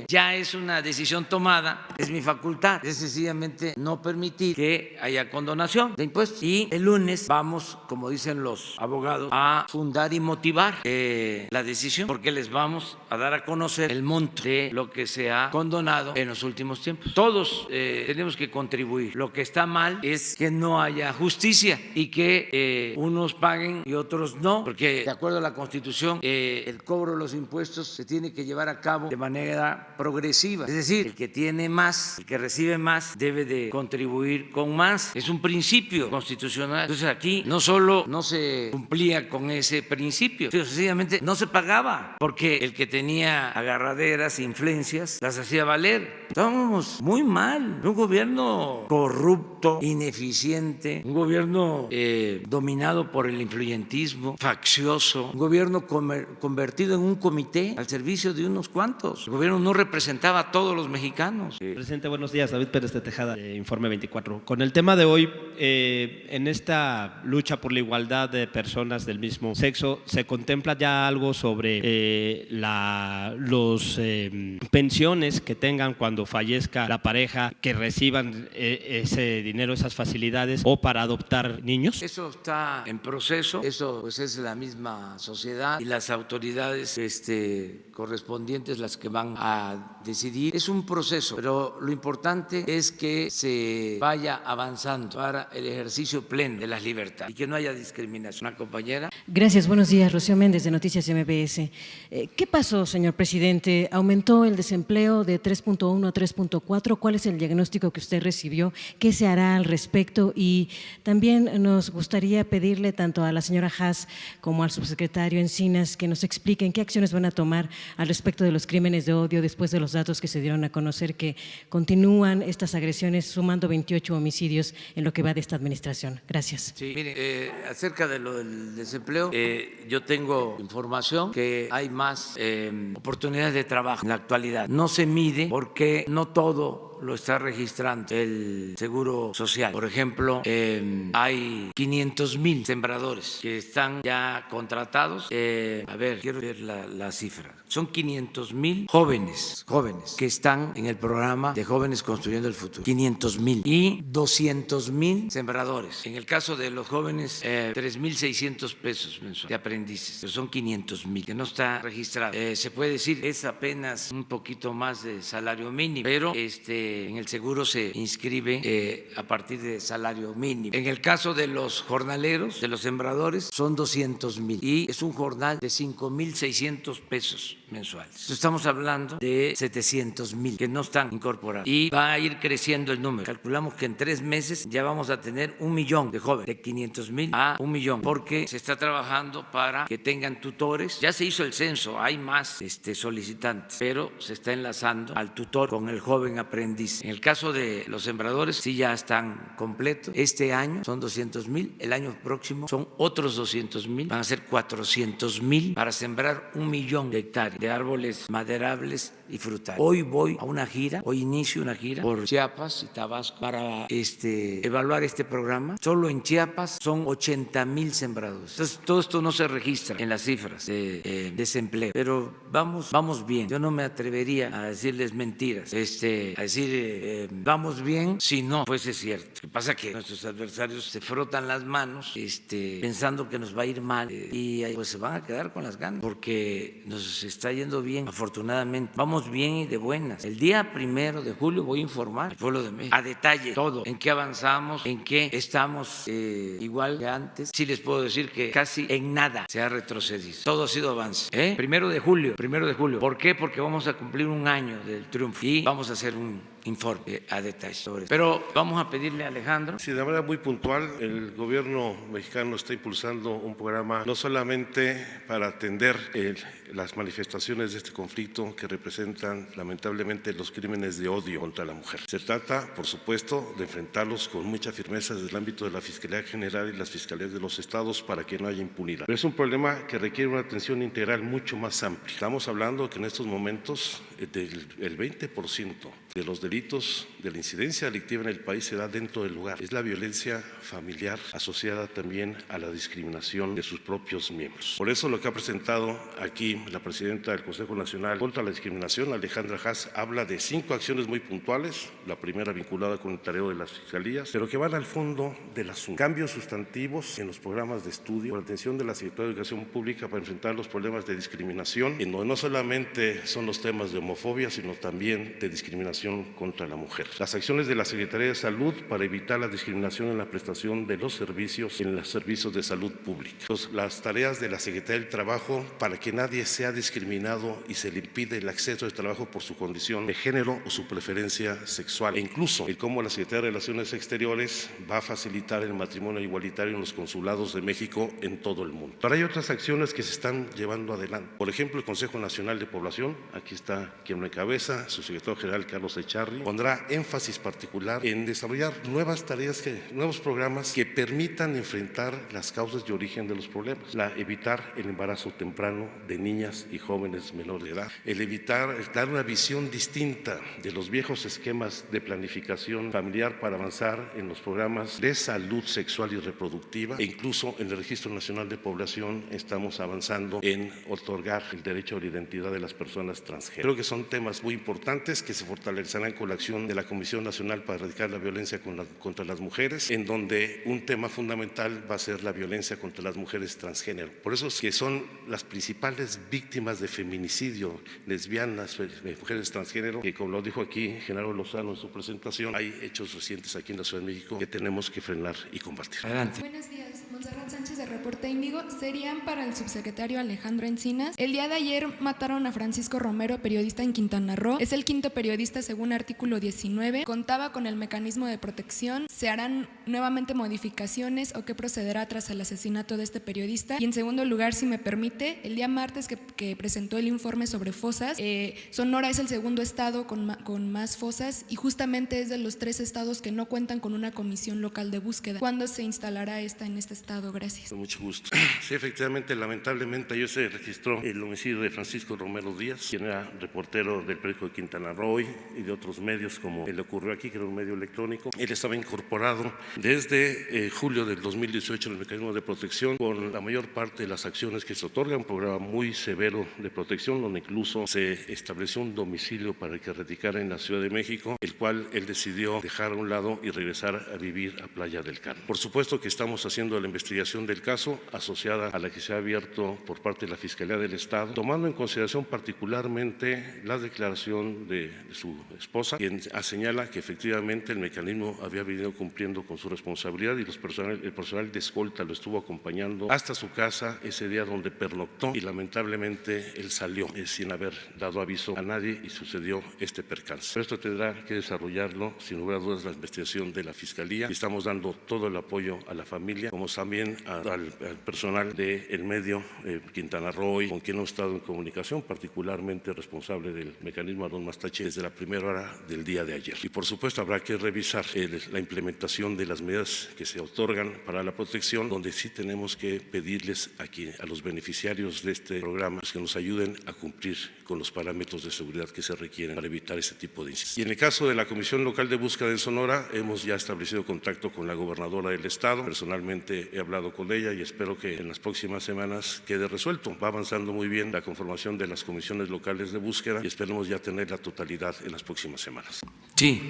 Speaker 1: ya es una decisión tomada, es mi facultad. Es sencillamente no permitir que haya condonación de impuestos. Y el lunes vamos, como dicen los abogados, a fundar y motivar la decisión, porque les vamos a dar a conocer el monto de lo que se ha condonado en los últimos tiempos. Todos tenemos que contribuir. Lo que está mal es que no haya justicia y que unos paguen y otros no, porque de acuerdo a la Constitución el cobro de los impuestos se tiene que llevar a cabo de manera progresiva. Es decir, el que tiene más, el que recibe más, debe de contribuir con más. Es un principio constitucional. Entonces aquí no solo no se cumplía con ese principio, sino sencillamente no se pagaba, porque el que tenía agarraderas, influencias, las hacía valer. Estábamos muy mal. Un gobierno corrupto, ineficiente, un gobierno dominado por el influyentismo, faccioso, un gobierno convertido en un comité al servicio de unos cuantos. El gobierno no representaba a todos los mexicanos.
Speaker 13: Presidente, buenos días. David Pérez de Tejada, Informe 24. Con el tema de hoy, en esta lucha por la igualdad de personas del mismo sexo, ¿se contempla ya algo sobre los pensiones que tengan cuando fallezca la pareja, que reciban ese dinero, esas facilidades, o para adoptar niños?
Speaker 1: Eso está en proceso. Eso pues es la misma sociedad y las autoridades correspondientes las que van a decidir. Es un proceso, pero lo importante es que se vaya avanzando para el ejercicio pleno de las libertades y que no haya discriminación. Una compañera.
Speaker 14: Gracias, buenos días. Rocío Méndez, de Noticias MBS. ¿Qué pasó, señor presidente? ¿Aumentó el desempleo de 3.1 a 3.4? ¿Cuál es el diagnóstico que usted recibió? ¿Qué se hará al respecto? Y también nos gustaría pedirle tanto a la señora Haas como al subsecretario Encinas que nos expliquen qué acciones van a tomar al respecto de los crímenes de odio después de los datos que se dieron a conocer que continúan estas agresiones, sumando 28 homicidios en lo que va de esta administración. Gracias.
Speaker 1: Sí, mire, acerca de lo del desempleo, yo tengo información que hay más oportunidades de trabajo en la actualidad. No se mide porque no todo lo está registrando el Seguro Social. Por ejemplo, hay 500,000 sembradores que están ya contratados. A ver, quiero ver la cifra. Son 500,000 jóvenes que están en el programa de Jóvenes Construyendo el Futuro. 500,000 y 200,000 sembradores. En el caso de los jóvenes, 3,600 pesos mensuales de aprendices, pero son 500,000 que no está registrado. Se puede decir es apenas un poquito más de salario mínimo, pero en el seguro se inscribe a partir de salario mínimo. En el caso de los jornaleros, de los sembradores, son 200,000 y es un jornal de 5,600 pesos mensuales. Entonces, estamos hablando de 700,000 que no están incorporados y va a ir creciendo el número. Calculamos que en 3 meses ya vamos a tener 1 millón de jóvenes, de 500,000 a 1 millón, porque se está trabajando para que tengan tutores. Ya se hizo el censo, hay más solicitantes, pero se está enlazando al tutor con el joven aprendiz. En el caso de los sembradores, sí ya están completos. Este año son 200,000, el año próximo son otros 200,000, van a ser 400,000 para sembrar 1 millón de hectáreas de árboles maderables y frutales. Hoy voy a una gira, hoy inicio una gira por Chiapas y Tabasco para evaluar este programa. Solo en Chiapas son 80,000 sembradores. Entonces, todo esto no se registra en las cifras de desempleo, pero vamos bien. Yo no me atrevería a decirles mentiras, a decir vamos bien si no fuese cierto. Lo que pasa es que nuestros adversarios se frotan las manos pensando que nos va a ir mal y pues se van a quedar con las ganas porque nos está yendo bien, afortunadamente. Vamos bien y de buenas. El día 1 de julio voy a informar al pueblo de México a detalle todo, en qué avanzamos, en qué estamos igual que antes. Sí les puedo decir que casi en nada se ha retrocedido. Todo ha sido avance. 1 de julio. ¿Por qué? Porque vamos a cumplir 1 año del triunfo y vamos a hacer un informe a detalle sobre eso. Pero vamos a pedirle a Alejandro.
Speaker 15: Sí, de manera muy puntual, el gobierno mexicano está impulsando un programa no solamente para atender las manifestaciones de este conflicto que representan lamentablemente los crímenes de odio contra la mujer. Se trata, por supuesto, de enfrentarlos con mucha firmeza desde el ámbito de la Fiscalía General y las Fiscalías de los estados para que no haya impunidad. Pero es un problema que requiere una atención integral mucho más amplia. Estamos hablando que en estos momentos el 20% de los delitos de la incidencia delictiva en el país se da dentro del lugar. Es la violencia familiar asociada también a la discriminación de sus propios miembros. Por eso lo que ha presentado aquí la presidenta del Consejo Nacional contra la Discriminación, Alejandra Haas, habla de 5 acciones muy puntuales, la primera vinculada con el tarea de las fiscalías, pero que van al fondo del asunto. Cambios sustantivos en los programas de estudio, por atención de la Secretaría de Educación Pública para enfrentar los problemas de discriminación, en donde no solamente son los temas de homofobia, sino también de discriminación contra la mujer. Las acciones de la Secretaría de Salud para evitar la discriminación en la prestación de los servicios en los servicios de salud pública. Las tareas de la Secretaría del Trabajo para que nadie sea discriminado y se le impide el acceso al trabajo por su condición de género o su preferencia sexual. E incluso el cómo la Secretaría de Relaciones Exteriores va a facilitar el matrimonio igualitario en los consulados de México en todo el mundo. Pero hay otras acciones que se están llevando adelante. Por ejemplo, el Consejo Nacional de Población, aquí está quien lo encabeza, su secretario general Carlos Echarri, pondrá énfasis particular en desarrollar nuevas tareas, nuevos programas que permitan enfrentar las causas de origen de los problemas, evitar el embarazo temprano de niñas y jóvenes menores de edad, dar una visión distinta de los viejos esquemas de planificación familiar para avanzar en los programas de salud sexual y reproductiva e incluso en el Registro Nacional de Población estamos avanzando en otorgar el derecho a la identidad de las personas transgénero. Creo que son temas muy importantes que se fortalecerán con la acción de la Comisión Nacional para Erradicar la Violencia contra las Mujeres, en donde un tema fundamental va a ser la violencia contra las mujeres transgénero. Por eso es que son las principales víctimas de feminicidio, lesbianas, mujeres transgénero, que como lo dijo aquí Genaro Lozano en su presentación, hay hechos recientes aquí en la Ciudad de México que tenemos que frenar y combatir.
Speaker 1: Adelante.
Speaker 16: Buenos días, Montserrat Sánchez de Reporte Índigo. Serían para el subsecretario Alejandro Encinas. El día de ayer mataron a Francisco Romero, periodista en Quintana Roo. Es el 5º periodista según artículo 19. Contaba con el mecanismo de protección. ¿Se harán nuevamente modificaciones o qué procederá tras el asesinato de este periodista? Y en segundo lugar, si me permite, el día martes que presentó el informe sobre fosas, Sonora es el segundo estado con más fosas y justamente es de los 3 estados que no cuentan con una comisión local de búsqueda. ¿Cuándo se instalará esta en este estado? Gracias.
Speaker 15: Con mucho gusto. Sí, efectivamente, lamentablemente ayer se registró el homicidio de Francisco Romero Díaz, quien era reportero del periódico de Quintana Roo y de otros medios como le ocurrió aquí, que era un medio electrónico. Él estaba incorporado desde julio del 2018 en el mecanismo de protección con la mayor parte de las acciones que se otorgan, un programa muy severo de protección donde incluso se estableció un domicilio para que radicara en la Ciudad de México, el cual él decidió dejar a un lado y regresar a vivir a Playa del Carmen. Por supuesto que estamos haciendo la investigación del caso. caso asociada a la que se ha abierto por parte de la Fiscalía del Estado, tomando en consideración particularmente la declaración de su esposa, quien señala que efectivamente el mecanismo había venido cumpliendo con su responsabilidad y el personal de escolta lo estuvo acompañando hasta su casa ese día donde pernoctó, y lamentablemente él salió sin haber dado aviso a nadie y sucedió este percance. Pero esto tendrá que desarrollarlo sin lugar a dudas la investigación de la Fiscalía, y estamos dando todo el apoyo a la familia, como también al personal del medio Quintana Roo, con quien hemos estado en comunicación, particularmente responsable del mecanismo Aarón Mastache desde la primera hora del día de ayer. Y por supuesto habrá que revisar la implementación de las medidas que se otorgan para la protección, donde sí tenemos que pedirles a los beneficiarios de este programa que nos ayuden a cumplir con los parámetros de seguridad que se requieren para evitar este tipo de incidentes. Y en el caso de la Comisión Local de Búsqueda en Sonora, hemos ya establecido contacto con la gobernadora del estado. Personalmente he hablado con ella y espero que en las próximas semanas quede resuelto. Va avanzando muy bien la conformación de las comisiones locales de búsqueda y esperemos ya tener la totalidad en las próximas semanas.
Speaker 1: Sí.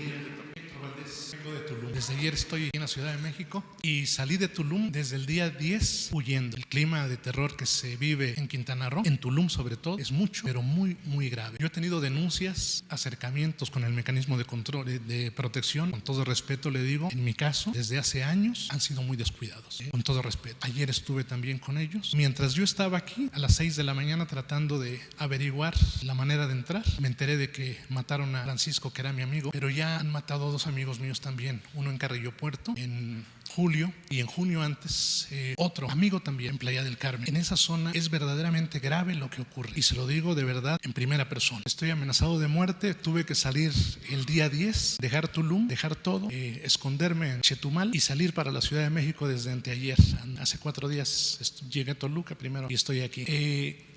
Speaker 17: Vengo de Tulum. Desde ayer estoy en la Ciudad de México y salí de Tulum desde el día 10 huyendo. El clima de terror que se vive en Quintana Roo, en Tulum sobre todo, es mucho, pero muy, muy grave. Yo he tenido denuncias, acercamientos con el mecanismo de control, de protección. Con todo respeto le digo, en mi caso, desde hace años han sido muy descuidados. Con todo respeto. Ayer estuve también con ellos. Mientras yo estaba aquí, a las 6 de la mañana tratando de averiguar la manera de entrar, me enteré de que mataron a Francisco, que era mi amigo, pero ya han matado a dos amigos míos también, uno en Carrillo Puerto en julio y en junio antes otro amigo también en Playa del Carmen. En esa zona es verdaderamente grave lo que ocurre y se lo digo de verdad en primera persona. Estoy amenazado de muerte, tuve que salir el día 10, dejar Tulum, dejar todo, esconderme en Chetumal y salir para la Ciudad de México desde anteayer. Hace 4 días llegué a Toluca primero y estoy aquí.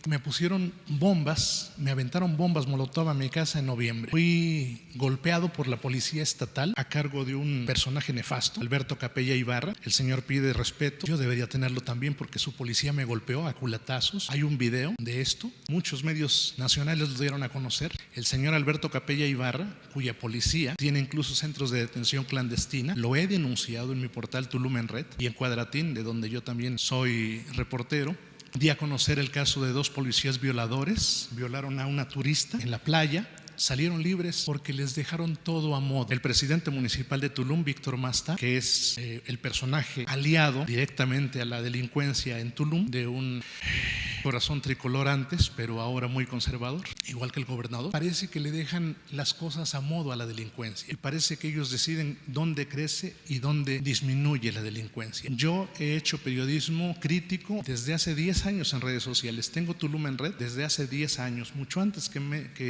Speaker 17: Me pusieron bombas, me aventaron bombas molotov a mi casa en noviembre. Fui golpeado por la policía estatal a cargo de un personaje nefasto, Alberto Capella Ibarra. El señor pide respeto, yo debería tenerlo también porque su policía me golpeó a culatazos. Hay un video de esto, muchos medios nacionales lo dieron a conocer. El señor Alberto Capella Ibarra, cuya policía tiene incluso centros de detención clandestina, lo he denunciado en mi portal Tulum en Red y en Cuadratín, de donde yo también soy reportero. Di a conocer el caso de 2 policías violadores, violaron a una turista en la playa. Salieron libres porque les dejaron todo a modo. El presidente municipal de Tulum, Víctor Masta, que es el personaje aliado directamente a la delincuencia en Tulum, de un corazón tricolor antes, pero ahora muy conservador, igual que el gobernador, parece que le dejan las cosas a modo a la delincuencia y parece que ellos deciden dónde crece y dónde disminuye la delincuencia. Yo he hecho periodismo crítico desde hace 10 años en redes sociales. Tengo Tulum en Red desde hace 10 años, mucho antes que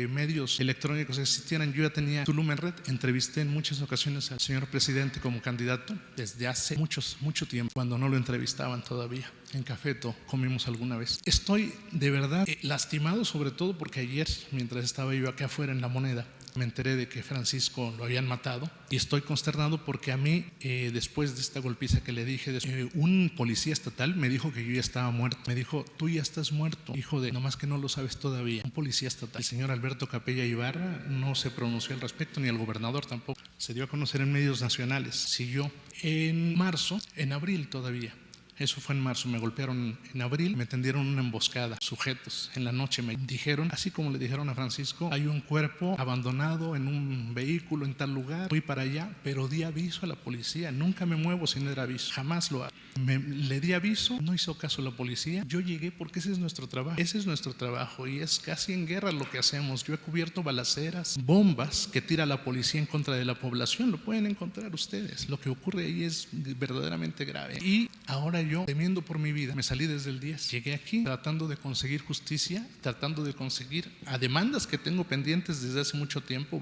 Speaker 17: medios electrónicos existieran. Yo ya tenía Tulum en Red. Entrevisté en muchas ocasiones al señor presidente como candidato desde hace mucho tiempo, cuando no lo entrevistaban todavía. En Cafeto comimos alguna vez. Estoy de verdad lastimado, sobre todo porque ayer, mientras estaba yo acá afuera en La Moneda, me enteré de que Francisco lo habían matado y estoy consternado porque a mí, después de esta golpiza que le dije, un policía estatal me dijo que yo ya estaba muerto. Me dijo, tú ya estás muerto, hijo de, nomás que no lo sabes todavía. Un policía estatal. El señor Alberto Capella Ibarra no se pronunció al respecto, ni el gobernador tampoco. Se dio a conocer en medios nacionales. Siguió en marzo, en abril todavía. Eso fue en marzo, me golpearon en abril, me tendieron una emboscada, sujetos. En la noche me dijeron, así como le dijeron a Francisco, hay un cuerpo abandonado en un vehículo en tal lugar. Fui para allá, pero di aviso a la policía. Nunca me muevo sin dar aviso, jamás lo hago. Le di aviso, no hizo caso la policía. Yo llegué porque ese es nuestro trabajo. Ese es nuestro trabajo y es casi en guerra lo que hacemos. Yo he cubierto balaceras, bombas que tira la policía en contra de la población. Lo pueden encontrar ustedes. Lo que ocurre ahí es verdaderamente grave. Y ahora yo, temiendo por mi vida, me salí desde el 10. Llegué aquí tratando de conseguir justicia, tratando de conseguir a demandas que tengo pendientes desde hace mucho tiempo,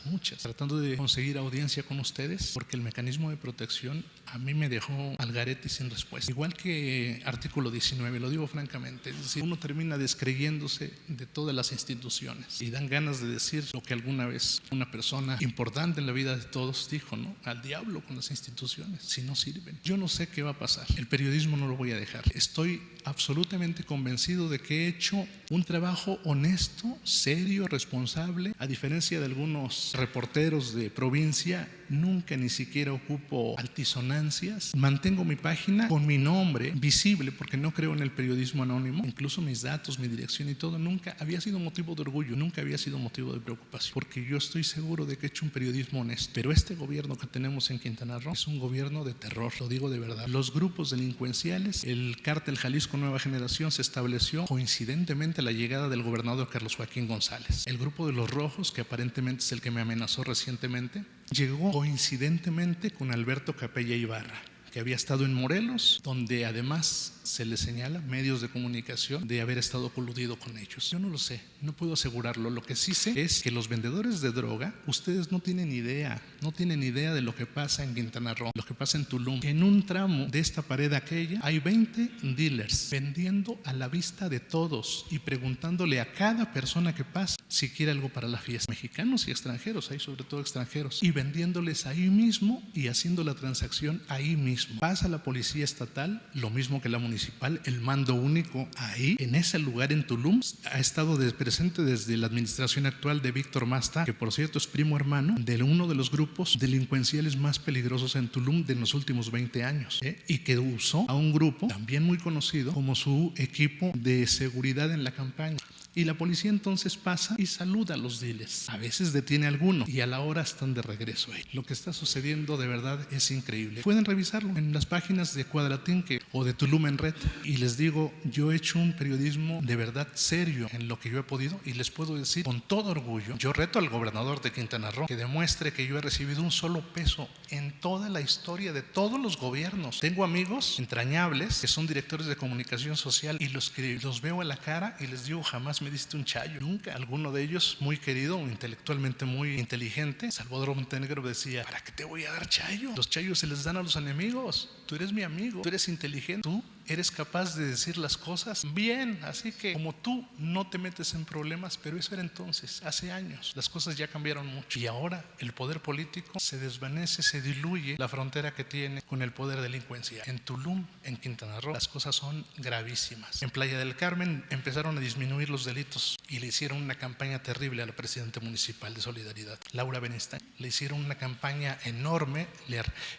Speaker 17: muchas, tratando de conseguir audiencia con ustedes, porque el mecanismo de protección a mí me dejó al garete y sin respuesta. Igual que artículo 19, lo digo francamente, es decir, uno termina descreyéndose de todas las instituciones y dan ganas de decir lo que alguna vez una persona importante en la vida de todos dijo, ¿no? Al diablo con las instituciones, si no sirven. Yo no sé qué va a pasar. El periodismo no lo voy a dejar. Estoy absolutamente convencido de que he hecho un trabajo honesto, serio, responsable, a diferencia de algunos reporteros de provincia. nunca ni siquiera ocupo altisonancias, mantengo mi página con mi nombre visible porque no creo en el periodismo anónimo, incluso mis datos, mi dirección y todo, nunca había sido motivo de orgullo, nunca había sido motivo de preocupación, porque yo estoy seguro de que he hecho un periodismo honesto. Pero este gobierno que tenemos en Quintana Roo es un gobierno de terror, lo digo de verdad. Los grupos delincuenciales, el cártel Jalisco Nueva Generación se estableció coincidentemente a la llegada del gobernador Carlos Joaquín González. El grupo de los Rojos, que aparentemente es el que me amenazó recientemente, llegó coincidentemente con Alberto Capella Ibarra, que había estado en Morelos, donde además se le señala medios de comunicación de haber estado coludido con ellos. Yo no lo sé, no puedo asegurarlo. Lo que sí sé es que los vendedores de droga, ustedes no tienen idea de lo que pasa en Quintana Roo, lo que pasa en Tulum. En un tramo de esta pared aquella hay 20 dealers vendiendo a la vista de todos y preguntándole a cada persona que pasa si quiere algo para la fiesta. Mexicanos y extranjeros, hay sobre todo extranjeros, y vendiéndoles ahí mismo y haciendo la transacción ahí mismo. Pasa la policía estatal, lo mismo que la municipal, el mando único ahí, en ese lugar en Tulum, ha estado presente desde la administración actual de Víctor Masta, que por cierto es primo hermano de uno de los grupos delincuenciales más peligrosos en Tulum de los últimos 20 años, y que usó a un grupo también muy conocido como su equipo de seguridad en la campaña. Y la policía entonces pasa y saluda a los dealers. A veces detiene a alguno y a la hora están de regreso ahí. Lo que está sucediendo de verdad es increíble. Pueden revisarlo en las páginas de Cuadratinque o de Tulum en Red. Y les digo, yo he hecho un periodismo de verdad serio en lo que yo he podido y les puedo decir con todo orgullo, yo reto al gobernador de Quintana Roo que demuestre que yo he recibido un solo peso en toda la historia de todos los gobiernos. Tengo amigos entrañables que son directores de comunicación social y los veo a la cara y les digo, jamás me diste un chayo, nunca. Alguno de ellos muy querido, intelectualmente muy inteligente, Salvador Montenegro, decía, ¿para qué te voy a dar chayo? Los chayos se les dan a los enemigos. Tú eres mi amigo, tú eres inteligente, tú eres capaz de decir las cosas bien, así que como tú no te metes en problemas, pero eso era entonces, hace años. Las cosas ya cambiaron mucho y ahora el poder político se desvanece, se diluye la frontera que tiene con el poder delincuencial. En Tulum, en Quintana Roo, las cosas son gravísimas. En Playa del Carmen empezaron a disminuir los delitos y le hicieron una campaña terrible a la presidenta municipal de Solidaridad, Laura Benestán. Le hicieron una campaña enorme,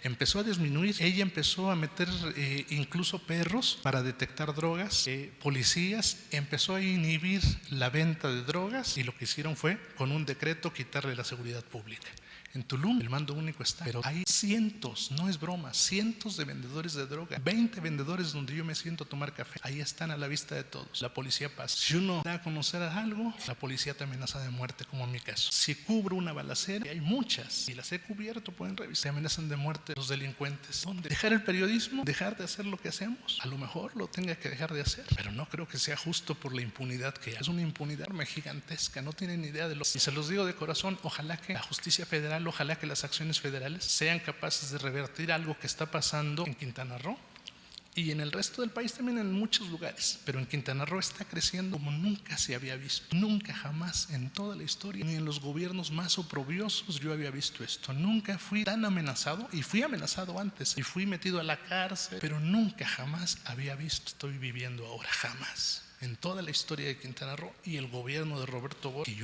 Speaker 17: empezó a disminuir, ella empezó a meter incluso perros para detectar drogas, policías, empezó a inhibir la venta de drogas y lo que hicieron fue con un decreto quitarle la seguridad pública. En Tulum el mando único está, pero hay cientos, no es broma, cientos de vendedores de droga, 20 vendedores donde yo me siento a tomar café, ahí están a la vista de todos. La policía pasa. Si uno da a conocer algo, la policía te amenaza de muerte, como en mi caso. Si cubro una balacera, y hay muchas, y las he cubierto, pueden revisar, te amenazan de muerte los delincuentes. ¿Dónde? ¿Dejar el periodismo? ¿Dejar de hacer lo que hacemos? A lo mejor lo tenga que dejar de hacer, pero no creo que sea justo por la impunidad que hay. Es una impunidad gigantesca, no tienen idea de lo que... Y se los digo de corazón, ojalá que la justicia federal, ojalá que las acciones federales sean capaces de revertir algo que está pasando en Quintana Roo y en el resto del país también, en muchos lugares, pero en Quintana Roo está creciendo como nunca se había visto, nunca jamás en toda la historia, ni en los gobiernos más oprobiosos yo había visto esto. Nunca fui tan amenazado, y fui amenazado antes y fui metido a la cárcel, pero nunca jamás había visto, estoy viviendo ahora, jamás. En toda la historia de Quintana Roo. Y el gobierno de Roberto Borge, que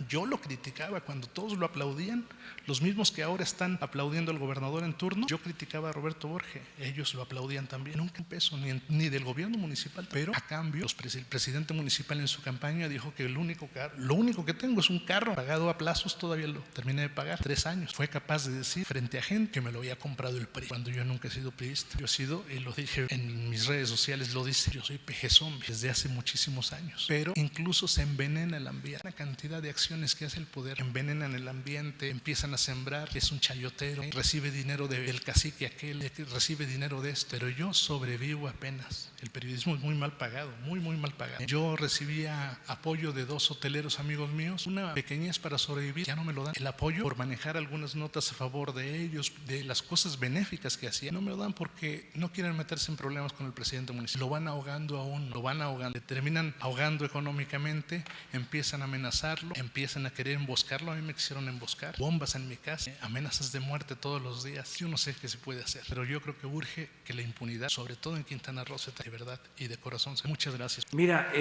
Speaker 17: yo lo criticaba cuando todos lo aplaudían, los mismos que ahora están aplaudiendo al gobernador en turno, yo criticaba a Roberto Borge, ellos lo aplaudían también. Nunca un peso ni del gobierno municipal, pero a cambio el presidente municipal en su campaña dijo que lo único que tengo es un carro pagado a plazos, todavía lo terminé de pagar, 3 años. Fue capaz de decir frente a gente que me lo había comprado el PRI, cuando yo nunca he sido priista. Yo he sido, y lo dije en mis redes sociales, lo dice, yo soy peje zombie desde hace muchísimos años, pero incluso se envenena el ambiente. La cantidad de acciones que hace el poder envenenan el ambiente, empiezan a sembrar, es un chayotero, recibe dinero del cacique aquel, recibe dinero de esto, pero yo sobrevivo apenas. El periodismo es muy mal pagado, muy mal pagado. Yo recibía apoyo de 2 hoteleros amigos míos, una pequeñez para sobrevivir, ya no me lo dan. El apoyo por manejar algunas notas a favor de ellos, de las cosas benéficas que hacían, no me lo dan porque no quieren meterse en problemas con el presidente municipal. Lo van ahogando aún, lo van ahogando. Terminan ahogando económicamente, empiezan a amenazarlo, empiezan a querer emboscarlo. A mí me quisieron emboscar, bombas en mi casa, amenazas de muerte todos los días. Yo no sé qué se puede hacer, pero yo creo que urge que la impunidad, sobre todo en Quintana Roo, de verdad y de corazón. Muchas gracias.
Speaker 1: Mira,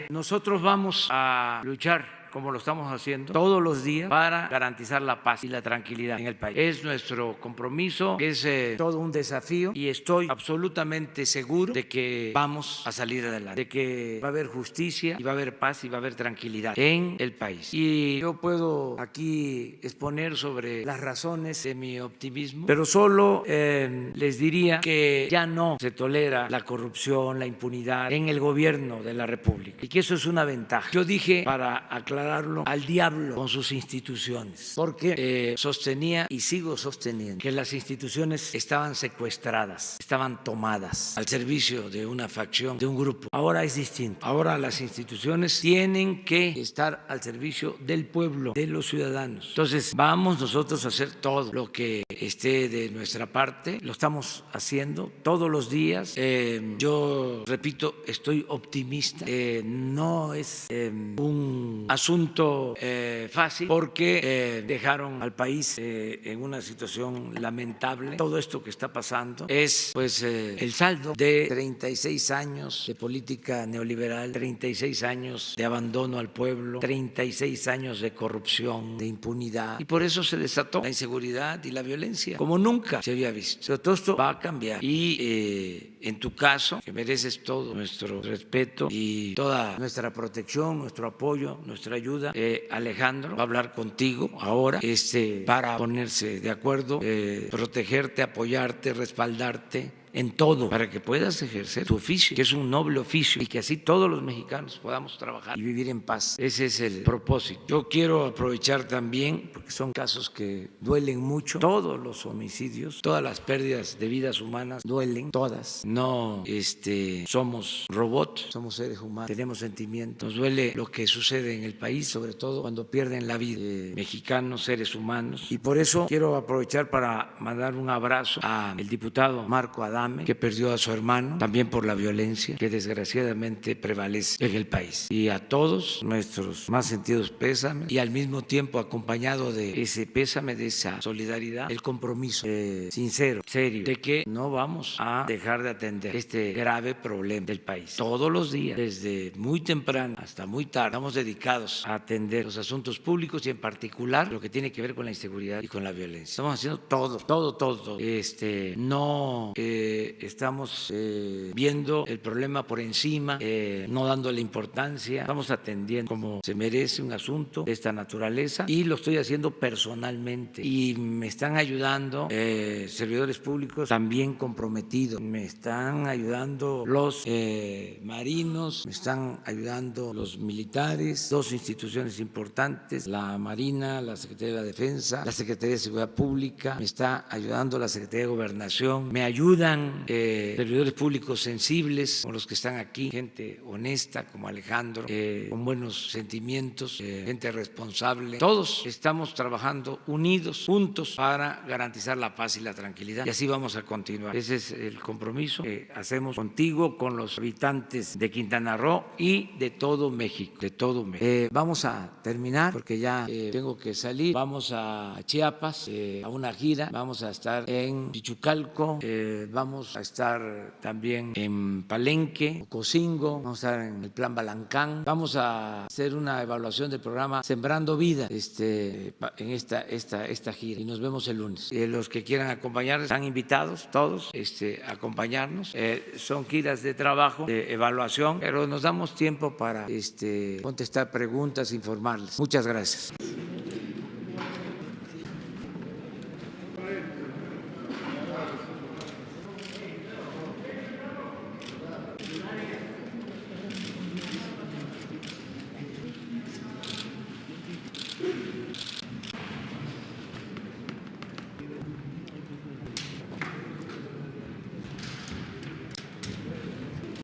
Speaker 1: nosotros vamos a luchar como lo estamos haciendo todos los días para garantizar la paz y la tranquilidad en el país. Es nuestro compromiso, es todo un desafío y estoy absolutamente seguro de que vamos a salir adelante, de que va a haber justicia y va a haber paz y va a haber tranquilidad en el país. Y yo puedo aquí exponer sobre las razones de mi optimismo, pero solo les diría que ya no se tolera la corrupción, la impunidad en el gobierno de la República y que eso es una ventaja. Yo dije, para aclararlo, al diablo con sus instituciones, porque sostenía y sigo sosteniendo que las instituciones estaban secuestradas, estaban tomadas al servicio de una facción, de un grupo. Ahora es distinto. Ahora las instituciones tienen que estar al servicio del pueblo, de los ciudadanos. Entonces vamos nosotros a hacer todo lo que esté de nuestra parte. Lo estamos haciendo todos los días. Yo repito, estoy optimista. No es un asunto fácil porque dejaron al país en una situación lamentable. Todo esto que está pasando es pues el saldo de 36 años de política neoliberal, 36 años de abandono al pueblo, 36 años de corrupción, de impunidad, y por eso se desató la inseguridad y la violencia como nunca se había visto. Pero todo esto va a cambiar y en tu caso, que mereces todo nuestro respeto y toda nuestra protección, nuestro apoyo, nuestra ayuda, Alejandro va a hablar contigo ahora para ponerse de acuerdo, protegerte, apoyarte, respaldarte en todo, para que puedas ejercer tu oficio, que es un noble oficio, y que así todos los mexicanos podamos trabajar y vivir en paz. Ese es el propósito. Yo quiero aprovechar también, porque son casos que duelen mucho, todos los homicidios, todas las pérdidas de vidas humanas duelen, todas. No somos robots, somos seres humanos, tenemos sentimientos. Nos duele lo que sucede en el país, sobre todo cuando pierden la vida mexicanos, seres humanos. Y por eso quiero aprovechar para mandar un abrazo al diputado Marco Adame, que perdió a su hermano, también por la violencia que desgraciadamente prevalece en el país. Y a todos nuestros más sentidos pésames, y al mismo tiempo acompañado de ese pésame, de esa solidaridad, el compromiso sincero, serio, de que no vamos a dejar de atender este grave problema del país. Todos los días, desde muy temprano hasta muy tarde, estamos dedicados a atender los asuntos públicos y en particular lo que tiene que ver con la inseguridad y con la violencia. Estamos haciendo todo. No estamos viendo el problema por encima, no dándole importancia. Estamos atendiendo como se merece un asunto de esta naturaleza y lo estoy haciendo personalmente. Y me están ayudando servidores públicos también comprometidos. Me están ayudando los marinos, me están ayudando los militares, dos instituciones importantes, la Marina, la Secretaría de la Defensa, la Secretaría de Seguridad Pública, me está ayudando la Secretaría de Gobernación, me ayudan servidores públicos sensibles como los que están aquí, gente honesta como Alejandro, con buenos sentimientos, gente responsable. Todos estamos trabajando unidos, juntos, para garantizar la paz y la tranquilidad, y así vamos a continuar. Ese es el compromiso que hacemos contigo, con los habitantes de Quintana Roo y de todo México, vamos a terminar porque ya tengo que salir. Vamos a Chiapas a una gira, vamos a estar en Pichucalco, vamos a estar también en Palenque, Ocosingo, vamos a estar en el Plan Balancán, vamos a hacer una evaluación del programa Sembrando Vida en esta gira, y nos vemos el lunes. Los que quieran acompañar están invitados todos a acompañarnos. Son giras de trabajo, de evaluación, pero nos damos tiempo para contestar preguntas, informarles. Muchas gracias.